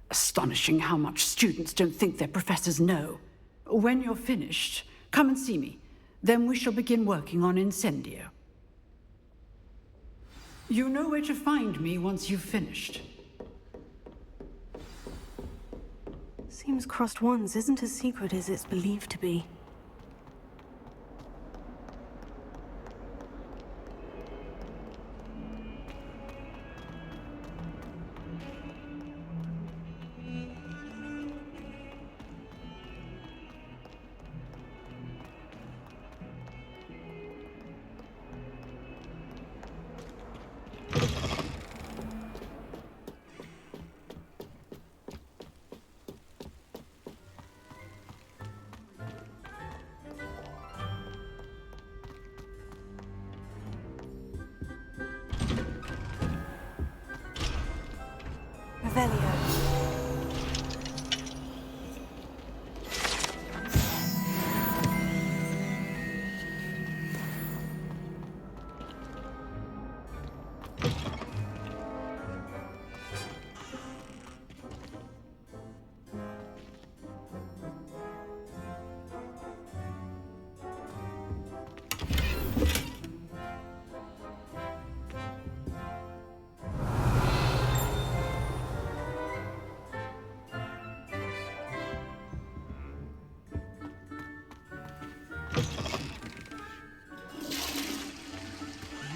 Astonishing how much students don't think their professors know. When you're finished, come and see me. Then we shall begin working on Incendio. You know where to find me once you've finished. Seems Crossed Wands isn't as secret as it's believed to be.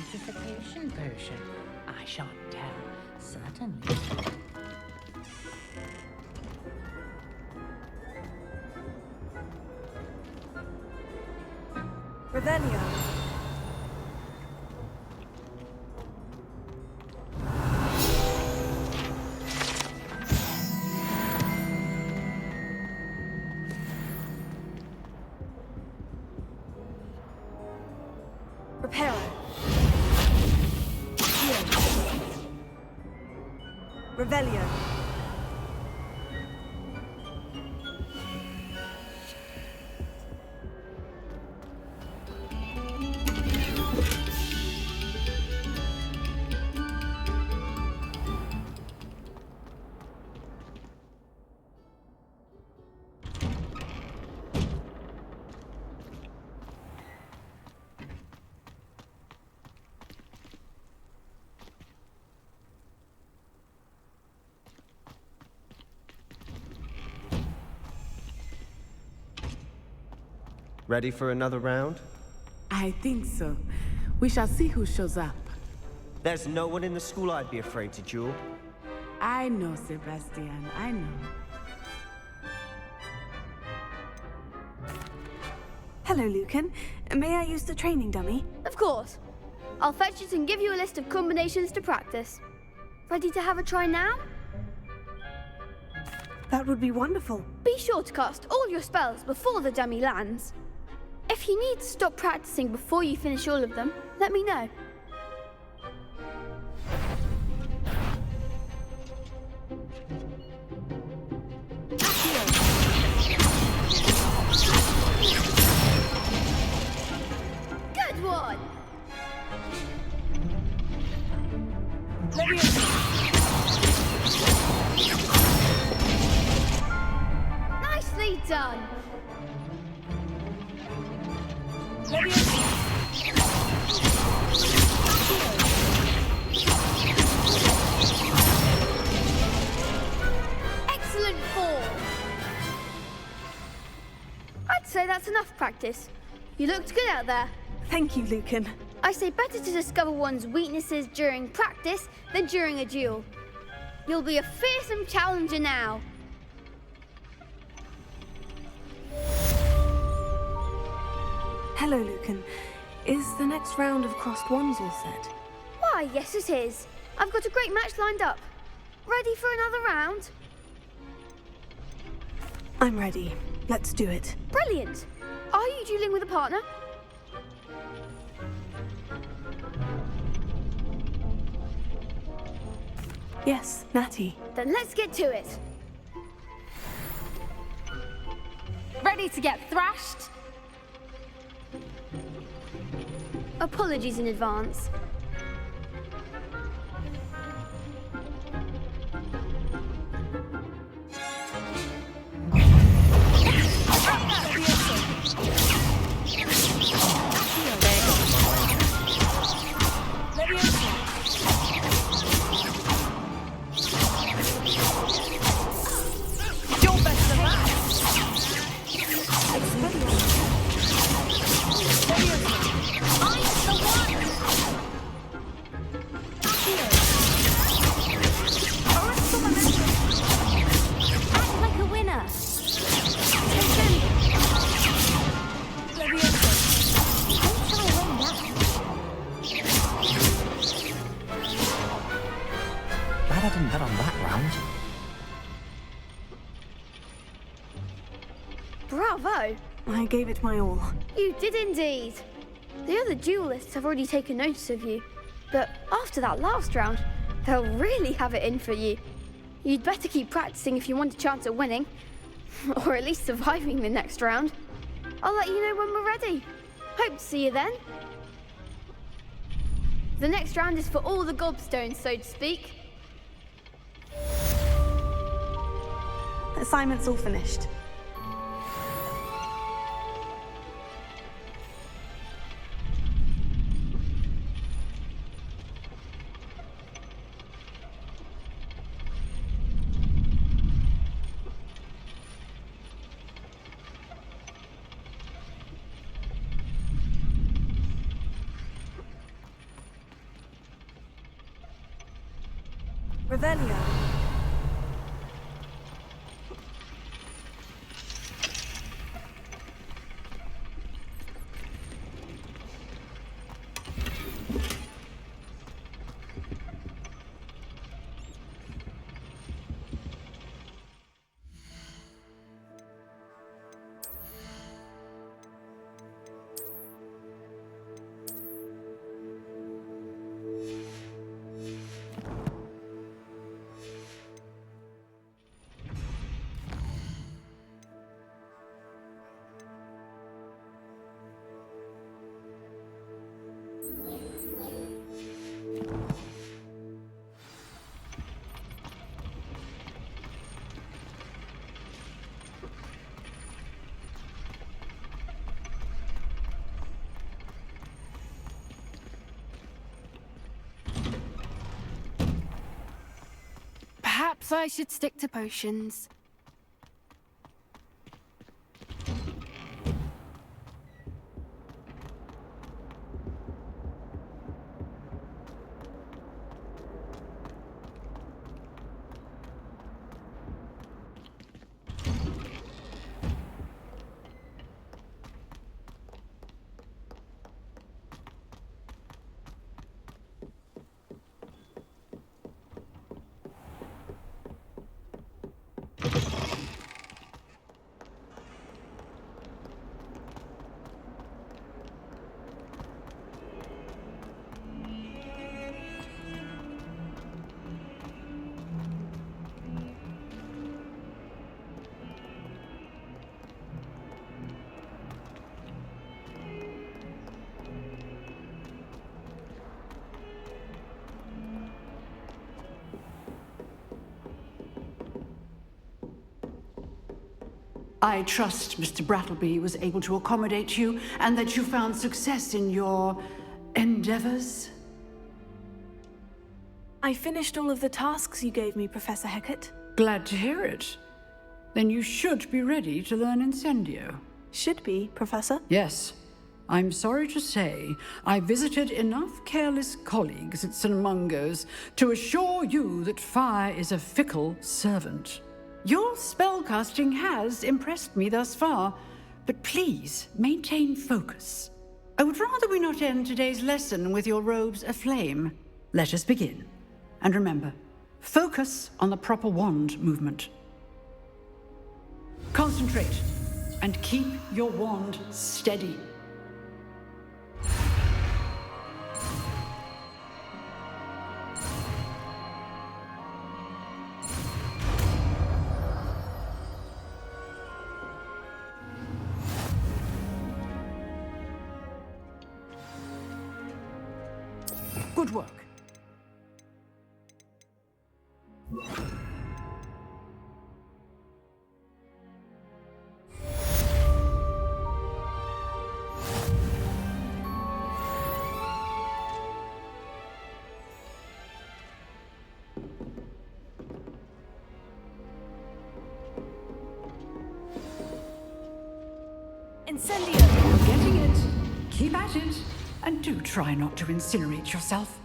Beautification potion. I shan't tell. Certainly. Revelio. Reparo. Revelio. Ready for another round? I think so. We shall see who shows up. There's no one in the school I'd be afraid to duel. I know, Sebastian. I know. Hello, Lucan. May I use the training dummy? Of course. I'll fetch it and give you a list of combinations to practice. Ready to have a try now? That would be wonderful. Be sure to cast all your spells before the dummy lands. If you need to stop practicing before you finish all of them, let me know. Good one! Nicely done! Excellent form! I'd say that's enough practice. You looked good out there. Thank you, Lucan. I say better to discover one's weaknesses during practice than during a duel. You'll be a fearsome challenger now. Hello, Lucan. Is the next round of crossed wands all set? Why, yes it is. I've got a great match lined up. Ready for another round? I'm ready. Let's do it. Brilliant. Are you dueling with a partner? Yes, Natty. Then let's get to it. Ready to get thrashed? Apologies in advance. Glad I didn't bet on that round. Bravo! I gave it my all. You did indeed. The other duelists have already taken notice of you, but after that last round, they'll really have it in for you. You'd better keep practicing if you want a chance at winning, or at least surviving the next round. I'll let you know when we're ready. Hope to see you then. The next round is for all the gobstones, so to speak. Assignment's all finished. Revelio. Perhaps I should stick to potions. I trust Mr. Brattleby was able to accommodate you and that you found success in your endeavors. I finished all of the tasks you gave me, Professor Hecat. Glad to hear it. Then you should be ready to learn Incendio. Should be, Professor? Yes. I'm sorry to say, I visited enough careless colleagues at St. Mungo's to assure you that fire is a fickle servant. Your spellcasting has impressed me thus far, but please maintain focus. I would rather we not end today's lesson with your robes aflame. Let us begin. And remember, focus on the proper wand movement. Concentrate, and keep your wand steady. Good work. Incendio! You're getting it. Keep at it. And do try not to incinerate yourself.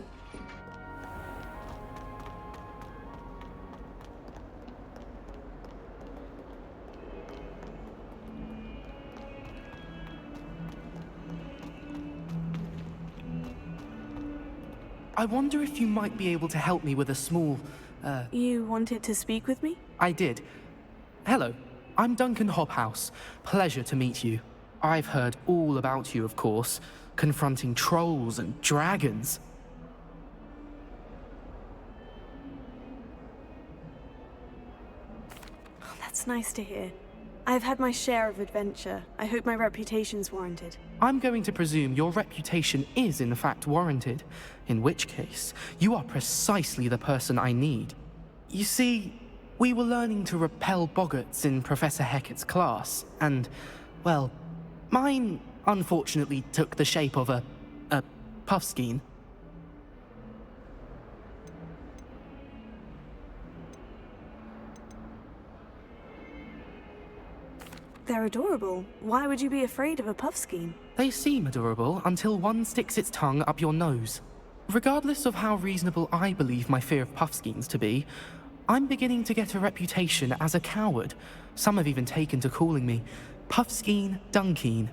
I wonder if you might be able to help me with a small, You wanted to speak with me? I did. Hello, I'm Duncan Hobhouse. Pleasure to meet you. I've heard all about you, of course, confronting trolls and dragons. Oh, that's nice to hear. I've had my share of adventure. I hope my reputation's warranted. I'm going to presume your reputation is in fact warranted, in which case, you are precisely the person I need. You see, we were learning to repel boggarts in Professor Hecat's class, and, well, mine unfortunately took the shape of a puffskein. They're adorable. Why would you be afraid of a puffskein? They seem adorable until one sticks its tongue up your nose. Regardless of how reasonable I believe my fear of puffskeins to be, I'm beginning to get a reputation as a coward. Some have even taken to calling me Puffskein Dunkeen.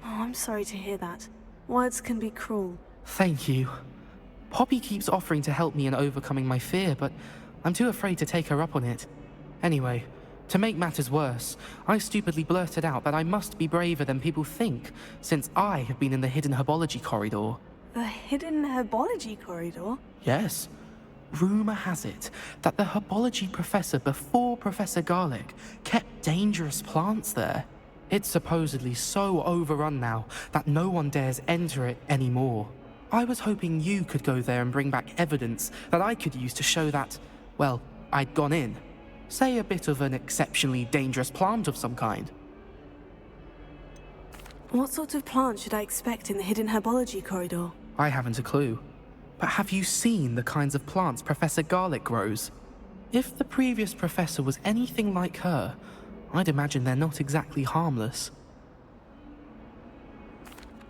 Oh, I'm sorry to hear that. Words can be cruel. Thank you. Poppy keeps offering to help me in overcoming my fear, but I'm too afraid to take her up on it. Anyway, to make matters worse, I stupidly blurted out that I must be braver than people think, since I have been in the hidden herbology corridor. The hidden herbology corridor? Yes. Rumor has it that the herbology professor before Professor Garlic kept dangerous plants there. It's supposedly so overrun now that no one dares enter it anymore. I was hoping you could go there and bring back evidence that I could use to show that, well, I'd gone in. Say a bit of an exceptionally dangerous plant of some kind. What sort of plant should I expect in the hidden herbology corridor? I haven't a clue. But have you seen the kinds of plants Professor Garlic grows? If the previous professor was anything like her, I'd imagine they're not exactly harmless.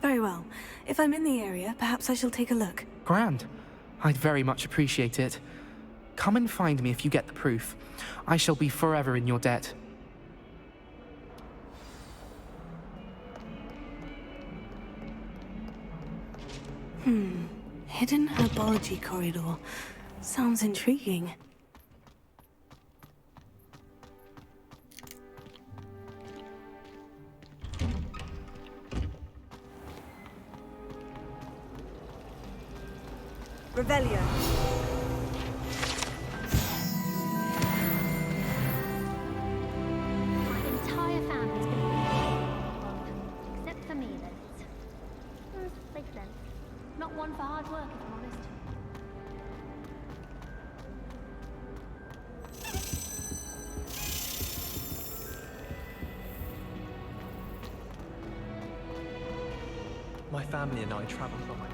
Very well. If I'm in the area, perhaps I shall take a look. Grand. I'd very much appreciate it. Come and find me if you get the proof. I shall be forever in your debt. Hidden herbology corridor. Sounds intriguing. Revelio. My entire family's been except for me, then. Makes sense. Not one for hard work, if I'm honest. My family and I traveled from my...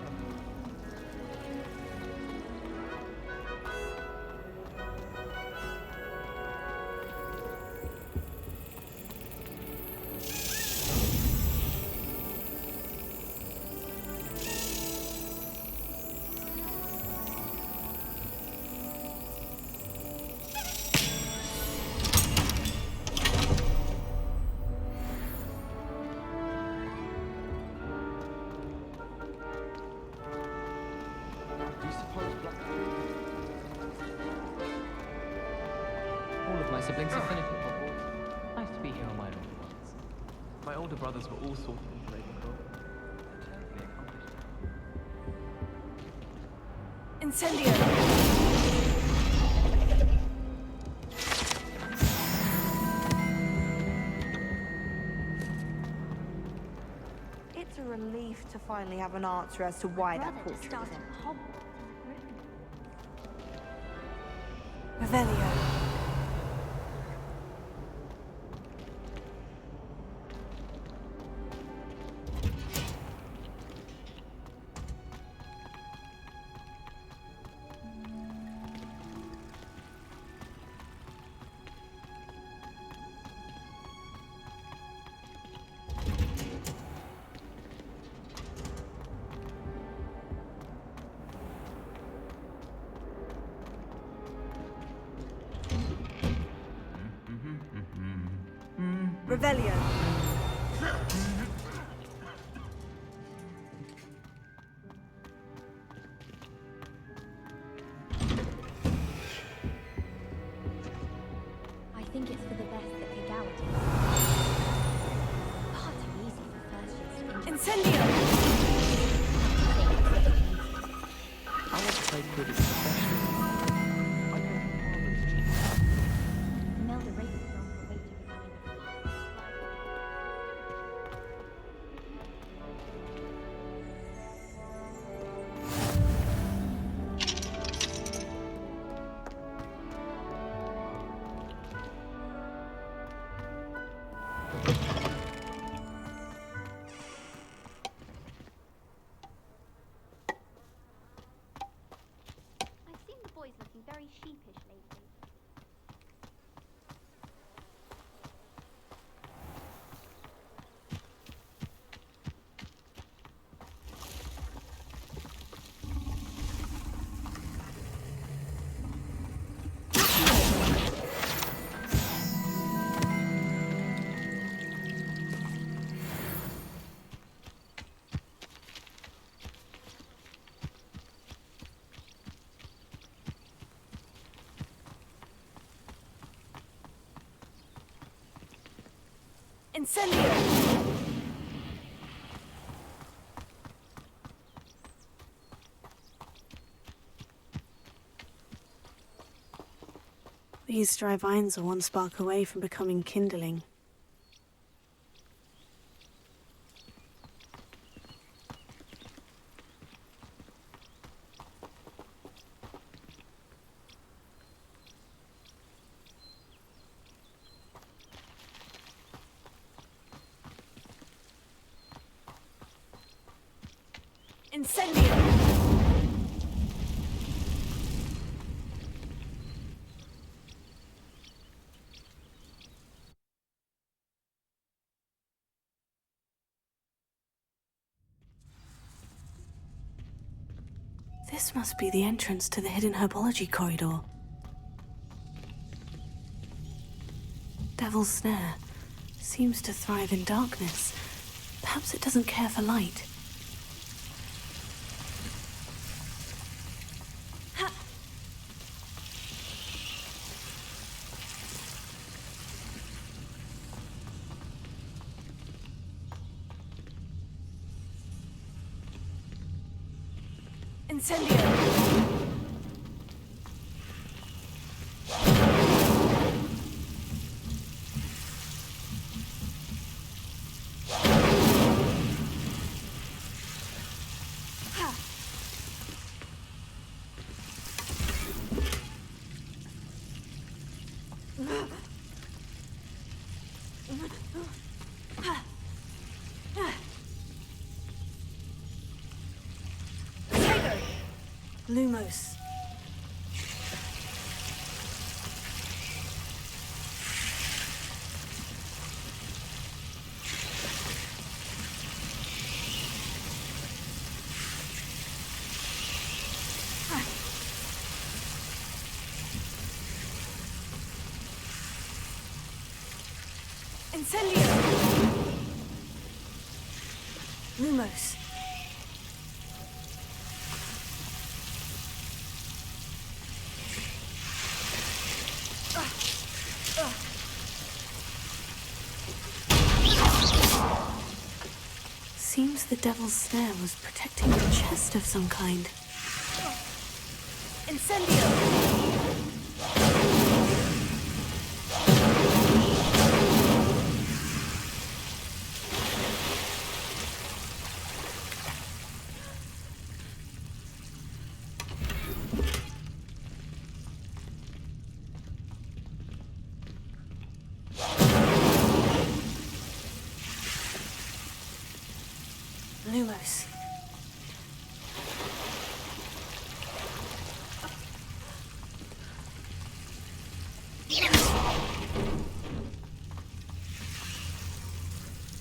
All of my siblings have finished at Hogwarts. Nice to be here on my own once. My older brothers were all sorted into Ravenclaw. They're terribly accomplished. Incendio! It's a relief to finally have an answer as to why that portrait was in. Revelio. Revelio. I think it's for the best that legality. Far too easy for first years to Incendio! I want to play Quidditch professionally. Imelda Ravenclaw on her way to becoming a I've seen the boys looking very sheepish lately. Incendio! These dry vines are one spark away from becoming kindling. Incendio! This must be the entrance to the hidden herbology corridor. Devil's Snare seems to thrive in darkness. Perhaps it doesn't care for light. Incendio! Lumos. Incendio! Lumos. Seems the devil's snare was protecting your chest of some kind. Incendio! Lumos.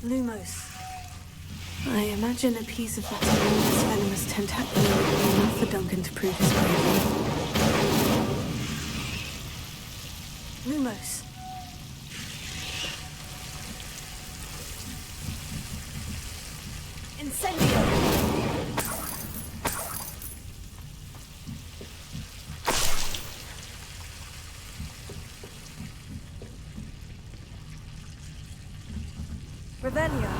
Lumos. I imagine a piece of that enormous venomous tentacular would be enough for Duncan to prove his bravery. Lumos. Incendio! Revelio.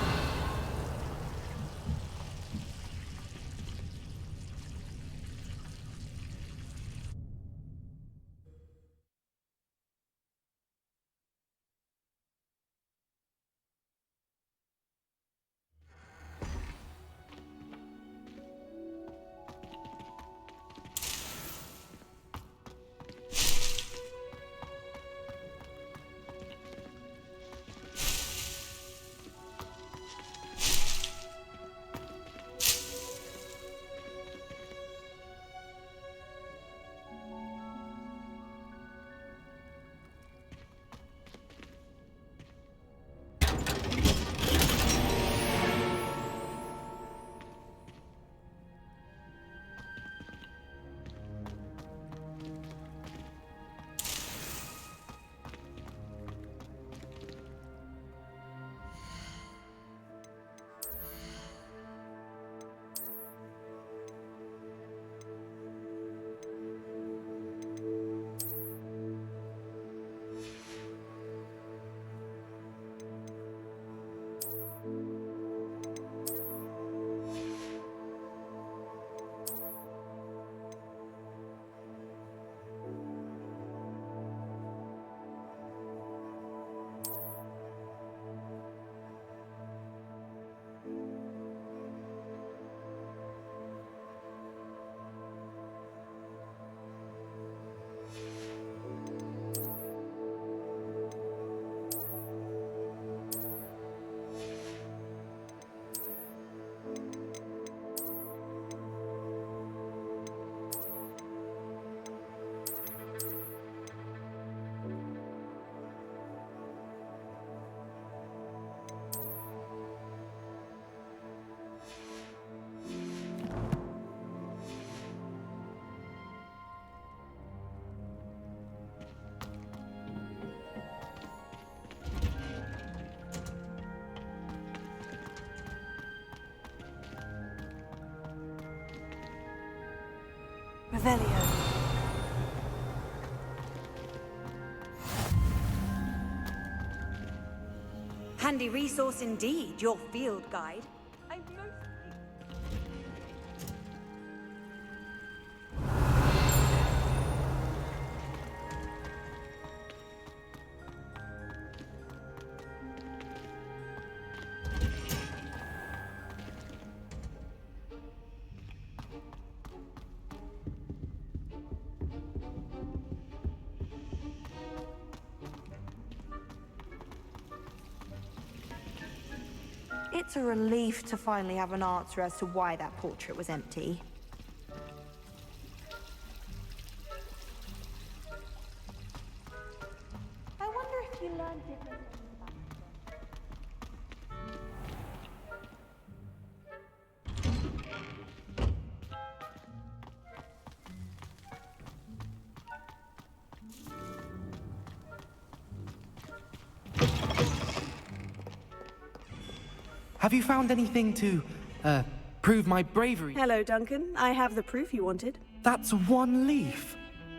Revelio. Handy resource indeed, your field guide. It's a relief to finally have an answer as to why that portrait was empty. Have you found anything to, prove my bravery? Hello, Duncan. I have the proof you wanted. That's one leaf.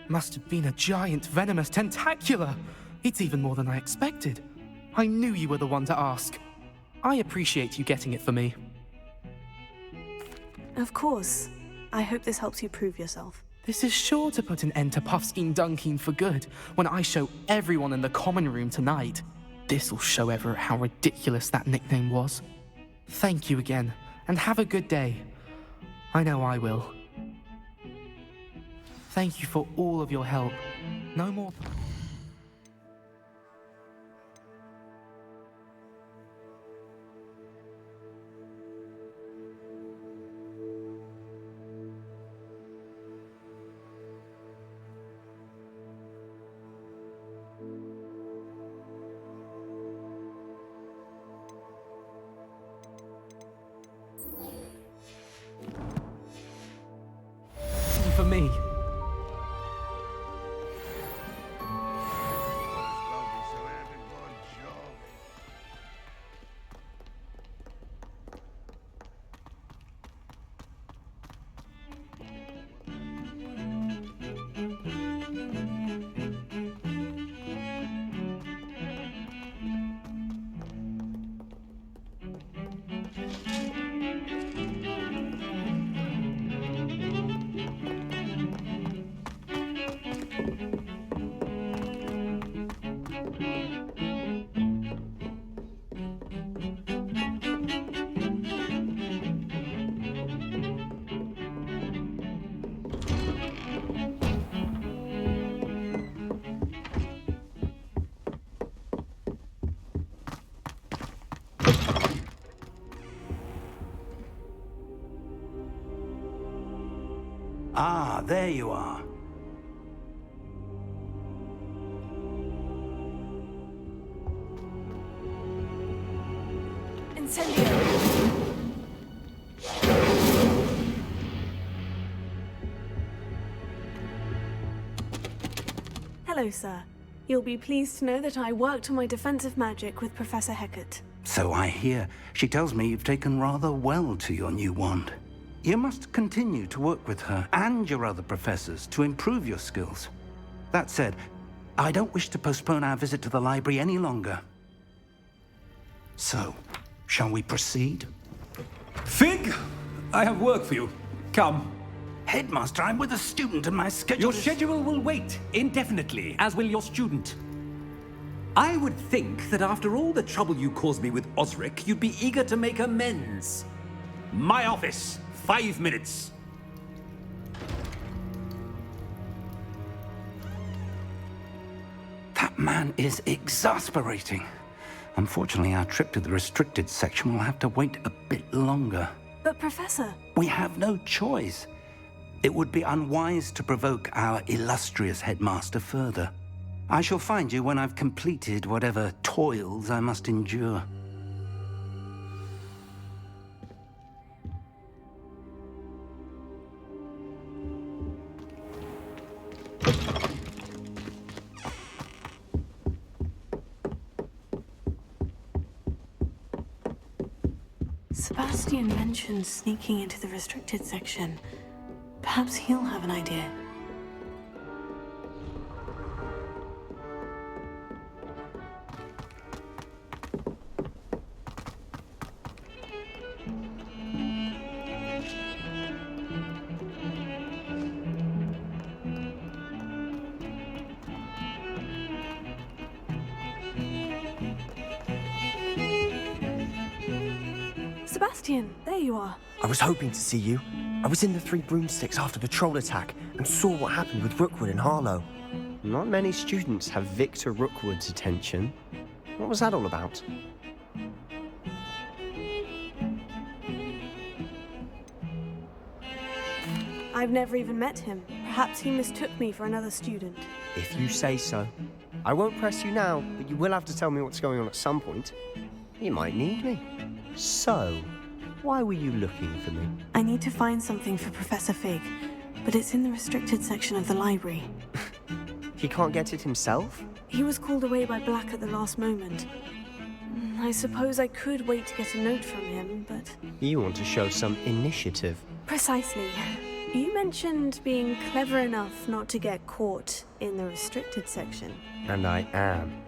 Must have been a giant venomous tentacula. It's even more than I expected. I knew you were the one to ask. I appreciate you getting it for me. Of course. I hope this helps you prove yourself. This is sure to put an end to Puffskein Dunkeen for good when I show everyone in the common room tonight. This'll show Everett how ridiculous that nickname was. Thank you again, and have a good day. I know I will. Thank you for all of your help. No more... for me. Ah, there you are. Incendio! Hello, sir. You'll be pleased to know that I worked on my defensive magic with Professor Hecat. So I hear. She tells me you've taken rather well to your new wand. You must continue to work with her and your other professors to improve your skills. That said, I don't wish to postpone our visit to the library any longer. So, shall we proceed? Fig, I have work for you. Come. Headmaster, I'm with a student and my schedule Your schedule will wait indefinitely, as will your student. I would think that after all the trouble you caused me with Osric, you'd be eager to make amends. My office, 5 minutes. That man is exasperating. Unfortunately, our trip to the restricted section will have to wait a bit longer. But, Professor... We have no choice. It would be unwise to provoke our illustrious headmaster further. I shall find you when I've completed whatever toils I must endure. Sebastian mentioned sneaking into the restricted section. Perhaps he'll have an idea. Sebastian, there you are. I was hoping to see you. I was in the Three Broomsticks after the troll attack and saw what happened with Rookwood and Harlow. Not many students have Victor Rookwood's attention. What was that all about? I've never even met him. Perhaps he mistook me for another student. If you say so. I won't press you now, but you will have to tell me what's going on at some point. You might need me. So, why were you looking for me? I need to find something for Professor Fig, but it's in the restricted section of the library. He can't get it himself? He was called away by Black at the last moment. I suppose I could wait to get a note from him, but... You want to show some initiative. Precisely. You mentioned being clever enough not to get caught in the restricted section. And I am.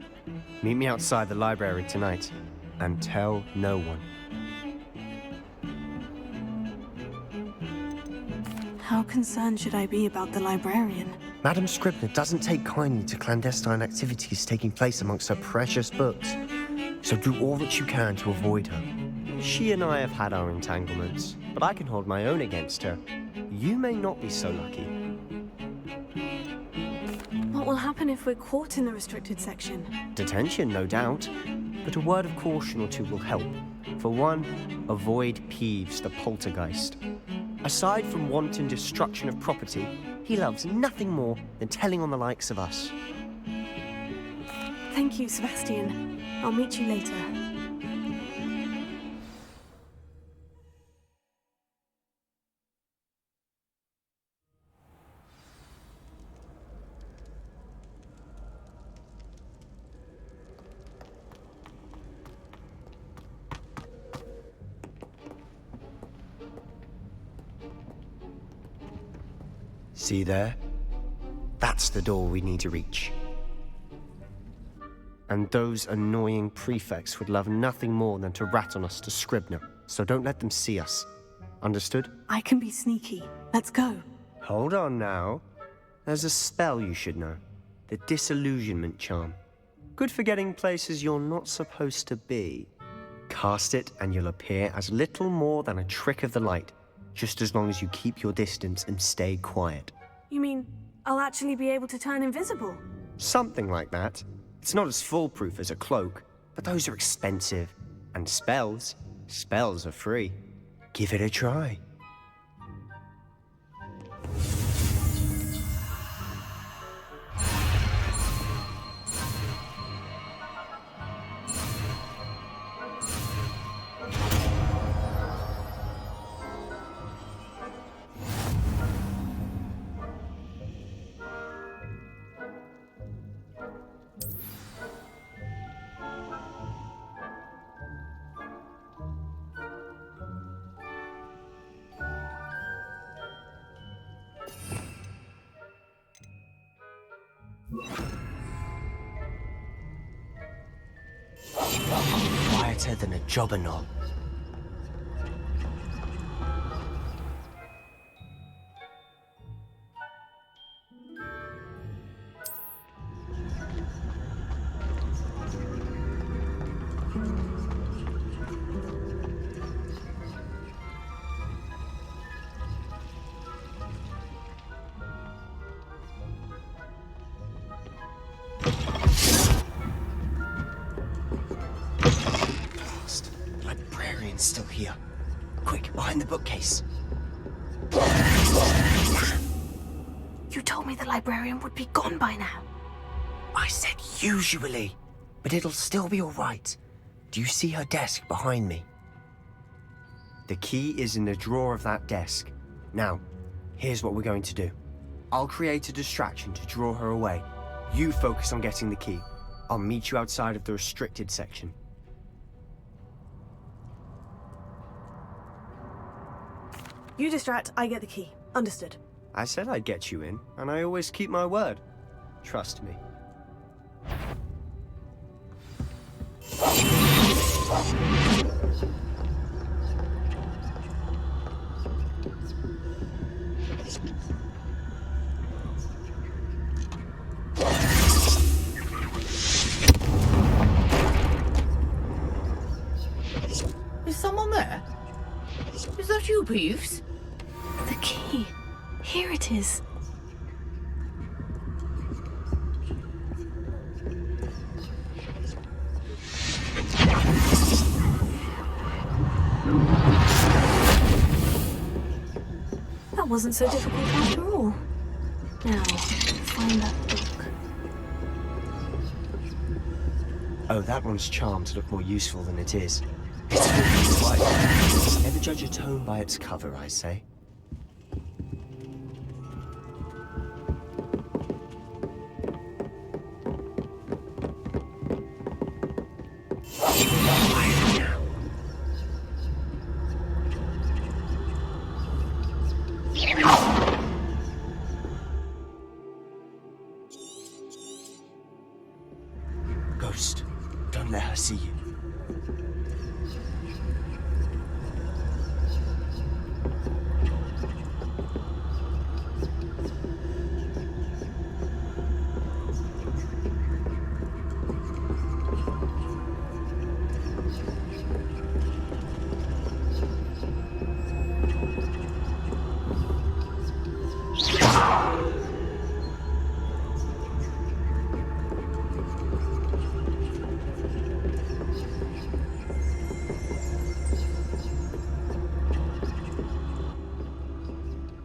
Meet me outside the library tonight, and tell no one. How concerned should I be about the librarian? Madam Scribner doesn't take kindly to clandestine activities taking place amongst her precious books, so do all that you can to avoid her. She and I have had our entanglements, but I can hold my own against her. You may not be so lucky. What will happen if we're caught in the restricted section? Detention, no doubt, but a word of caution or two will help. For one, avoid Peeves, the poltergeist. Aside from wanton destruction of property, he loves nothing more than telling on the likes of us. Thank you, Sebastian. I'll meet you later. See there? That's the door we need to reach. And those annoying prefects would love nothing more than to rat on us to Scribner, so don't let them see us. Understood? I can be sneaky. Let's go. Hold on now. There's a spell you should know. The Disillusionment Charm. Good for getting places you're not supposed to be. Cast it and you'll appear as little more than a trick of the light, just as long as you keep your distance and stay quiet. You mean I'll actually be able to turn invisible? Something like that. It's not as foolproof as a cloak, but those are expensive. And spells are free. Give it a try. Quieter than a jobberknoll. Still here. Quick, behind the bookcase. You told me the librarian would be gone by now. I said usually, but it'll still be all right. Do you see her desk behind me? The key is in the drawer of that desk. Now, here's what we're going to do. I'll create a distraction to draw her away. You focus on getting the key. I'll meet you outside of the restricted section. You distract, I get the key. Understood. I said I'd get you in, and I always keep my word. Trust me. Is someone there? Is that you, Peeves? The key. Here it is. That wasn't so difficult after all. Now, find that book. Oh, that one's charmed to look more useful than it is. It's like, never judge a tome by its cover, I say. Ghost, don't let her see you.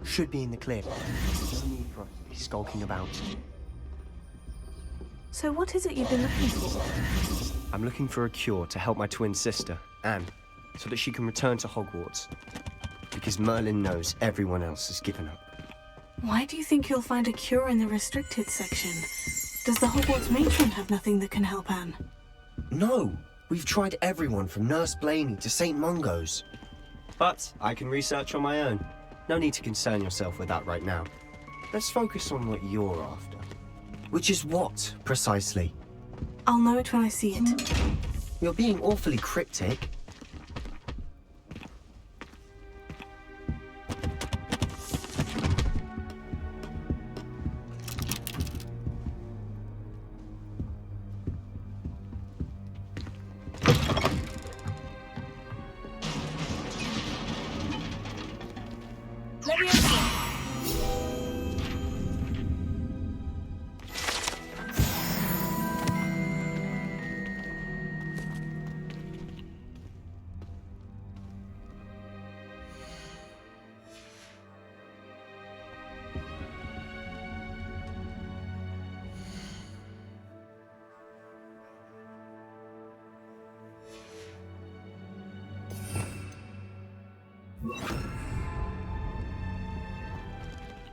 Should be in the clear. No need for us to be skulking about. So what is it you've been looking for? I'm looking for a cure to help my twin sister, Anne, so that she can return to Hogwarts. Because Merlin knows everyone else has given up. Why do you think you'll find a cure in the restricted section? Does the Hogwarts matron have nothing that can help Anne? No! We've tried everyone from Nurse Blaney to St. Mungo's. But I can research on my own. No need to concern yourself with that right now. Let's focus on what you're after. Which is what, precisely? I'll know it when I see it. You're being awfully cryptic.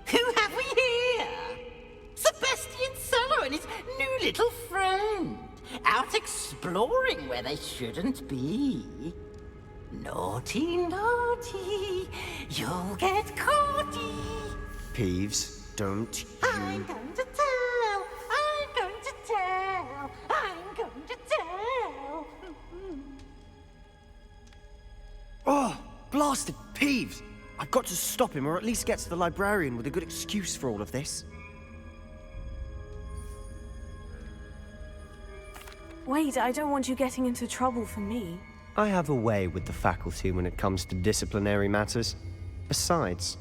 Who have we here? Sebastian Sallow and his new little friend, out exploring where they shouldn't be. Naughty, naughty, you'll get caughty. Peeves, don't I'm going to tell, I'm going to tell, I'm going to tell. Oh, blasted Peeves! I've got to stop him, or at least get to the librarian with a good excuse for all of this. Wait, I don't want you getting into trouble for me. I have a way with the faculty when it comes to disciplinary matters. Besides,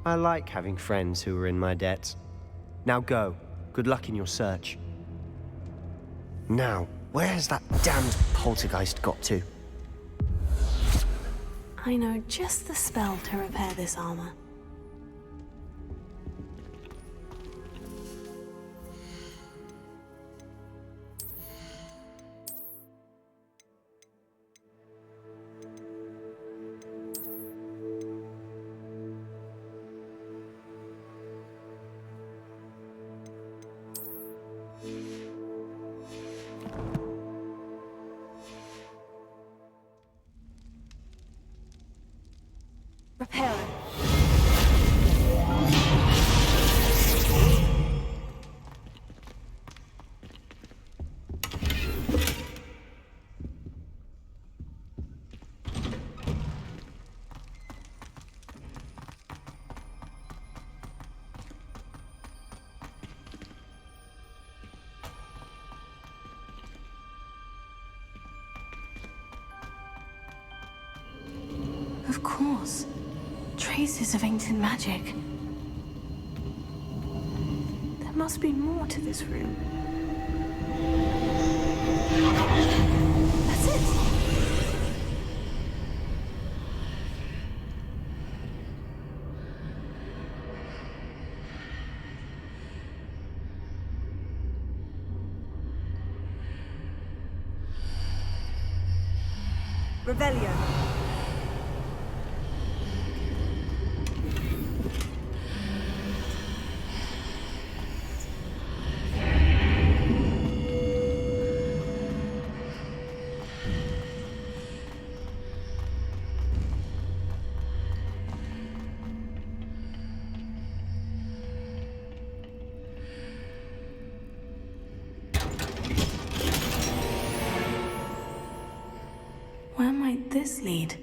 I like having friends who are in my debt. Now go. Good luck in your search. Now, where's that damned poltergeist got to? I know just the spell to repair this armor. Repair it. Of course. Traces of ancient magic. There must be more to this room. That's it! Revelio. Where might this lead?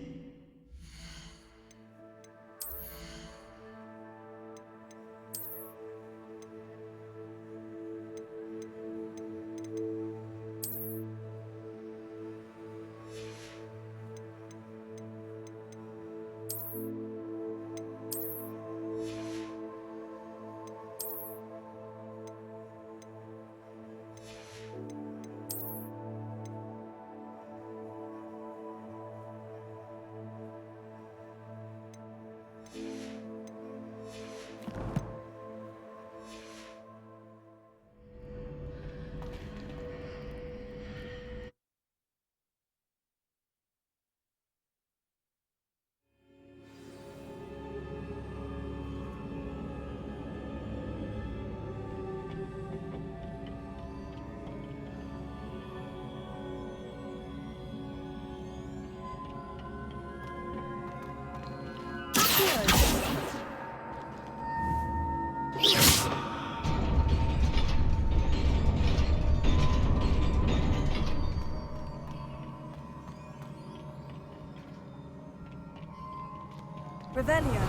Revelio.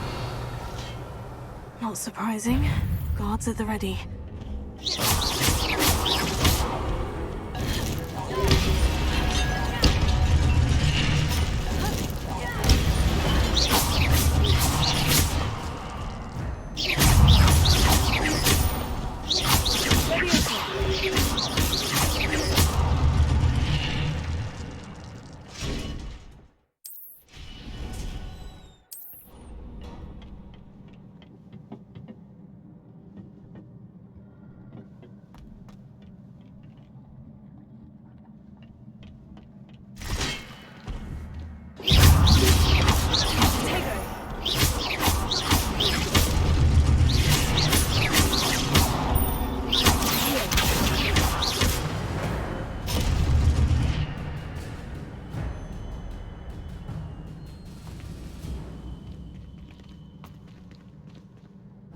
Not surprising. Guards at the ready.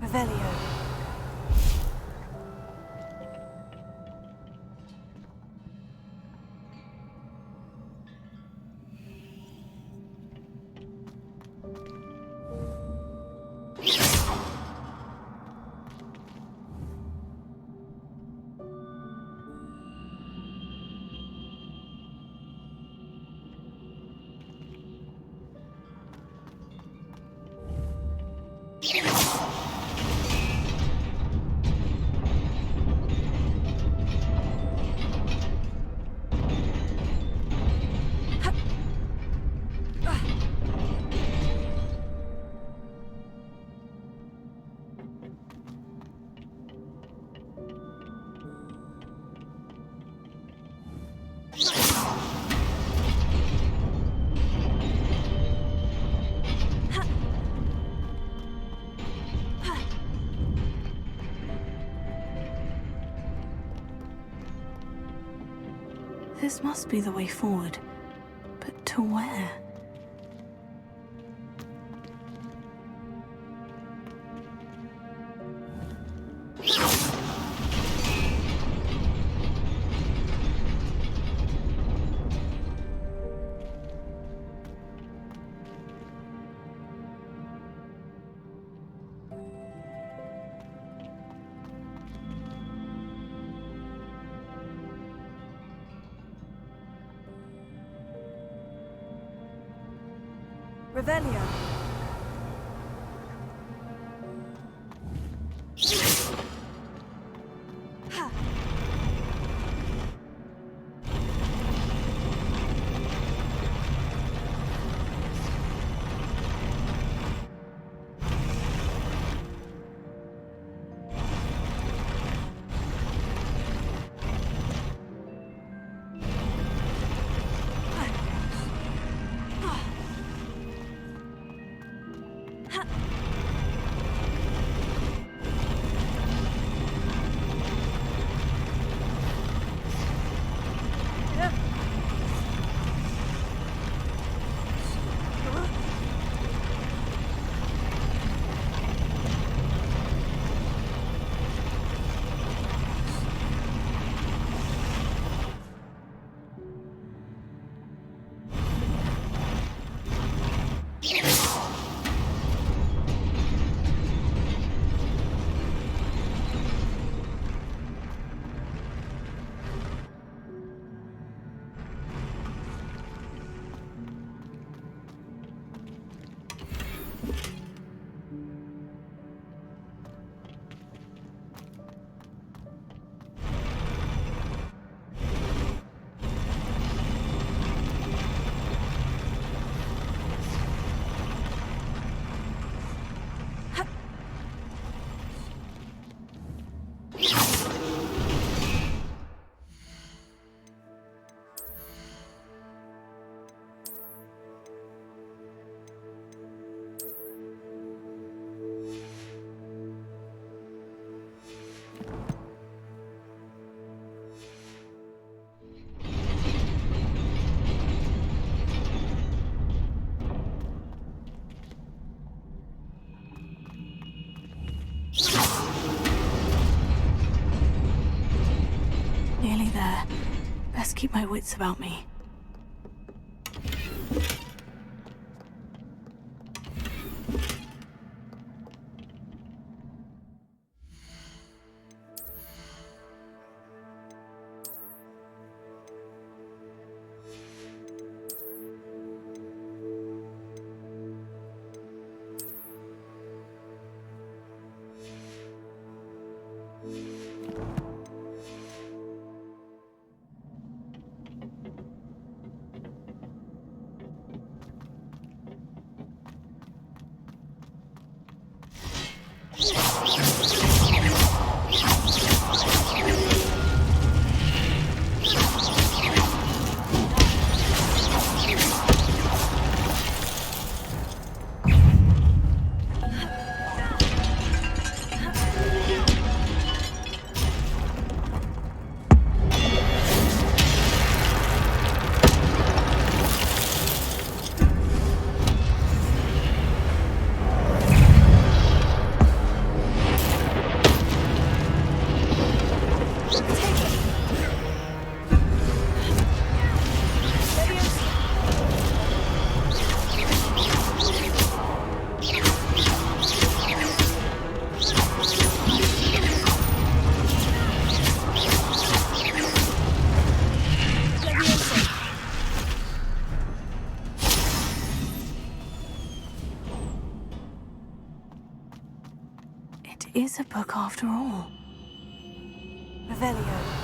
Revelio. This must be the way forward. But to where? Revelio. Nearly there. Best keep my wits about me. It is a book after all. Revelio.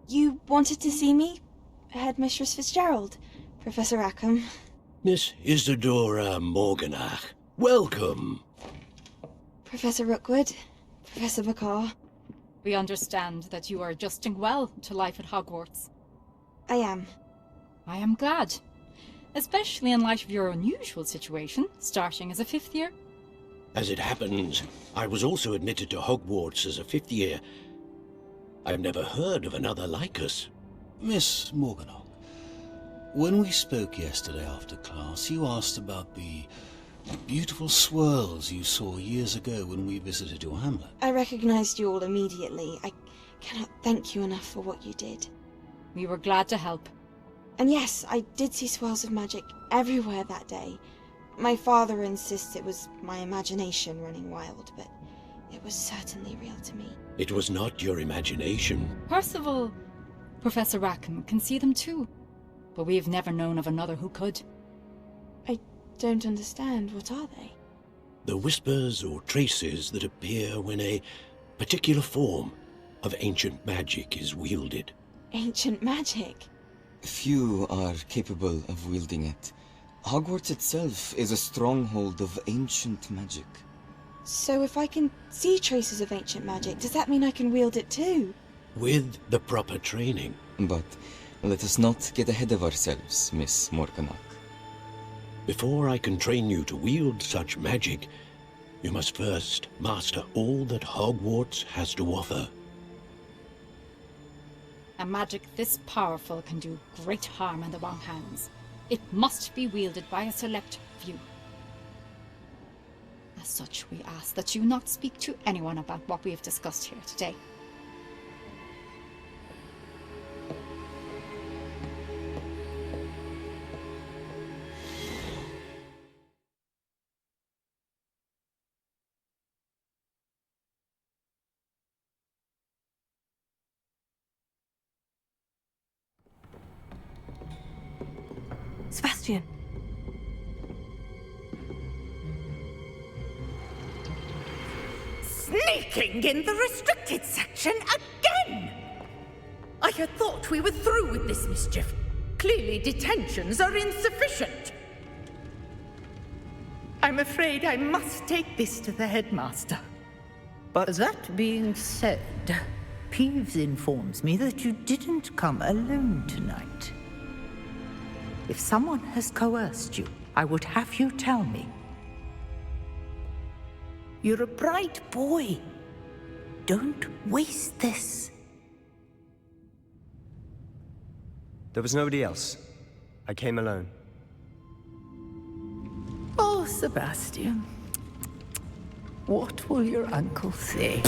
You wanted to see me? Headmistress Fitzgerald, Professor Rackham. Miss Isadora Morganach, welcome. Professor Rookwood, Professor Bakar. We understand that you are adjusting well to life at Hogwarts. I am. I am glad. Especially in light of your unusual situation, starting as a 5th year. As it happens, I was also admitted to Hogwarts as a 5th year. I've never heard of another like us. Miss Morganach, when we spoke yesterday after class, you asked about the beautiful swirls you saw years ago when we visited your hamlet. I recognized you all immediately. I cannot thank you enough for what you did. We were glad to help. And yes, I did see swirls of magic everywhere that day. My father insists it was my imagination running wild, but it was certainly real to me. It was not your imagination. Percival, Professor Rackham can see them too, but we have never known of another who could. I don't understand. What are they? The whispers or traces that appear when a particular form of ancient magic is wielded. Ancient magic? Few are capable of wielding it. Hogwarts itself is a stronghold of ancient magic. So if I can see traces of ancient magic, does that mean I can wield it too? With the proper training. But let us not get ahead of ourselves, Miss Morganach. Before I can train you to wield such magic, you must first master all that Hogwarts has to offer. A magic this powerful can do great harm in the wrong hands. It must be wielded by a select few. As such, we ask that you not speak to anyone about what we have discussed here today. Sebastian. Sneaking in the restricted section again! I had thought we were through with this mischief. Clearly detentions are insufficient. I'm afraid I must take this to the headmaster. But that being said, Peeves informs me that you didn't come alone tonight. If someone has coerced you, I would have you tell me. You're a bright boy. Don't waste this. There was nobody else. I came alone. Oh, Sebastian. What will your uncle say?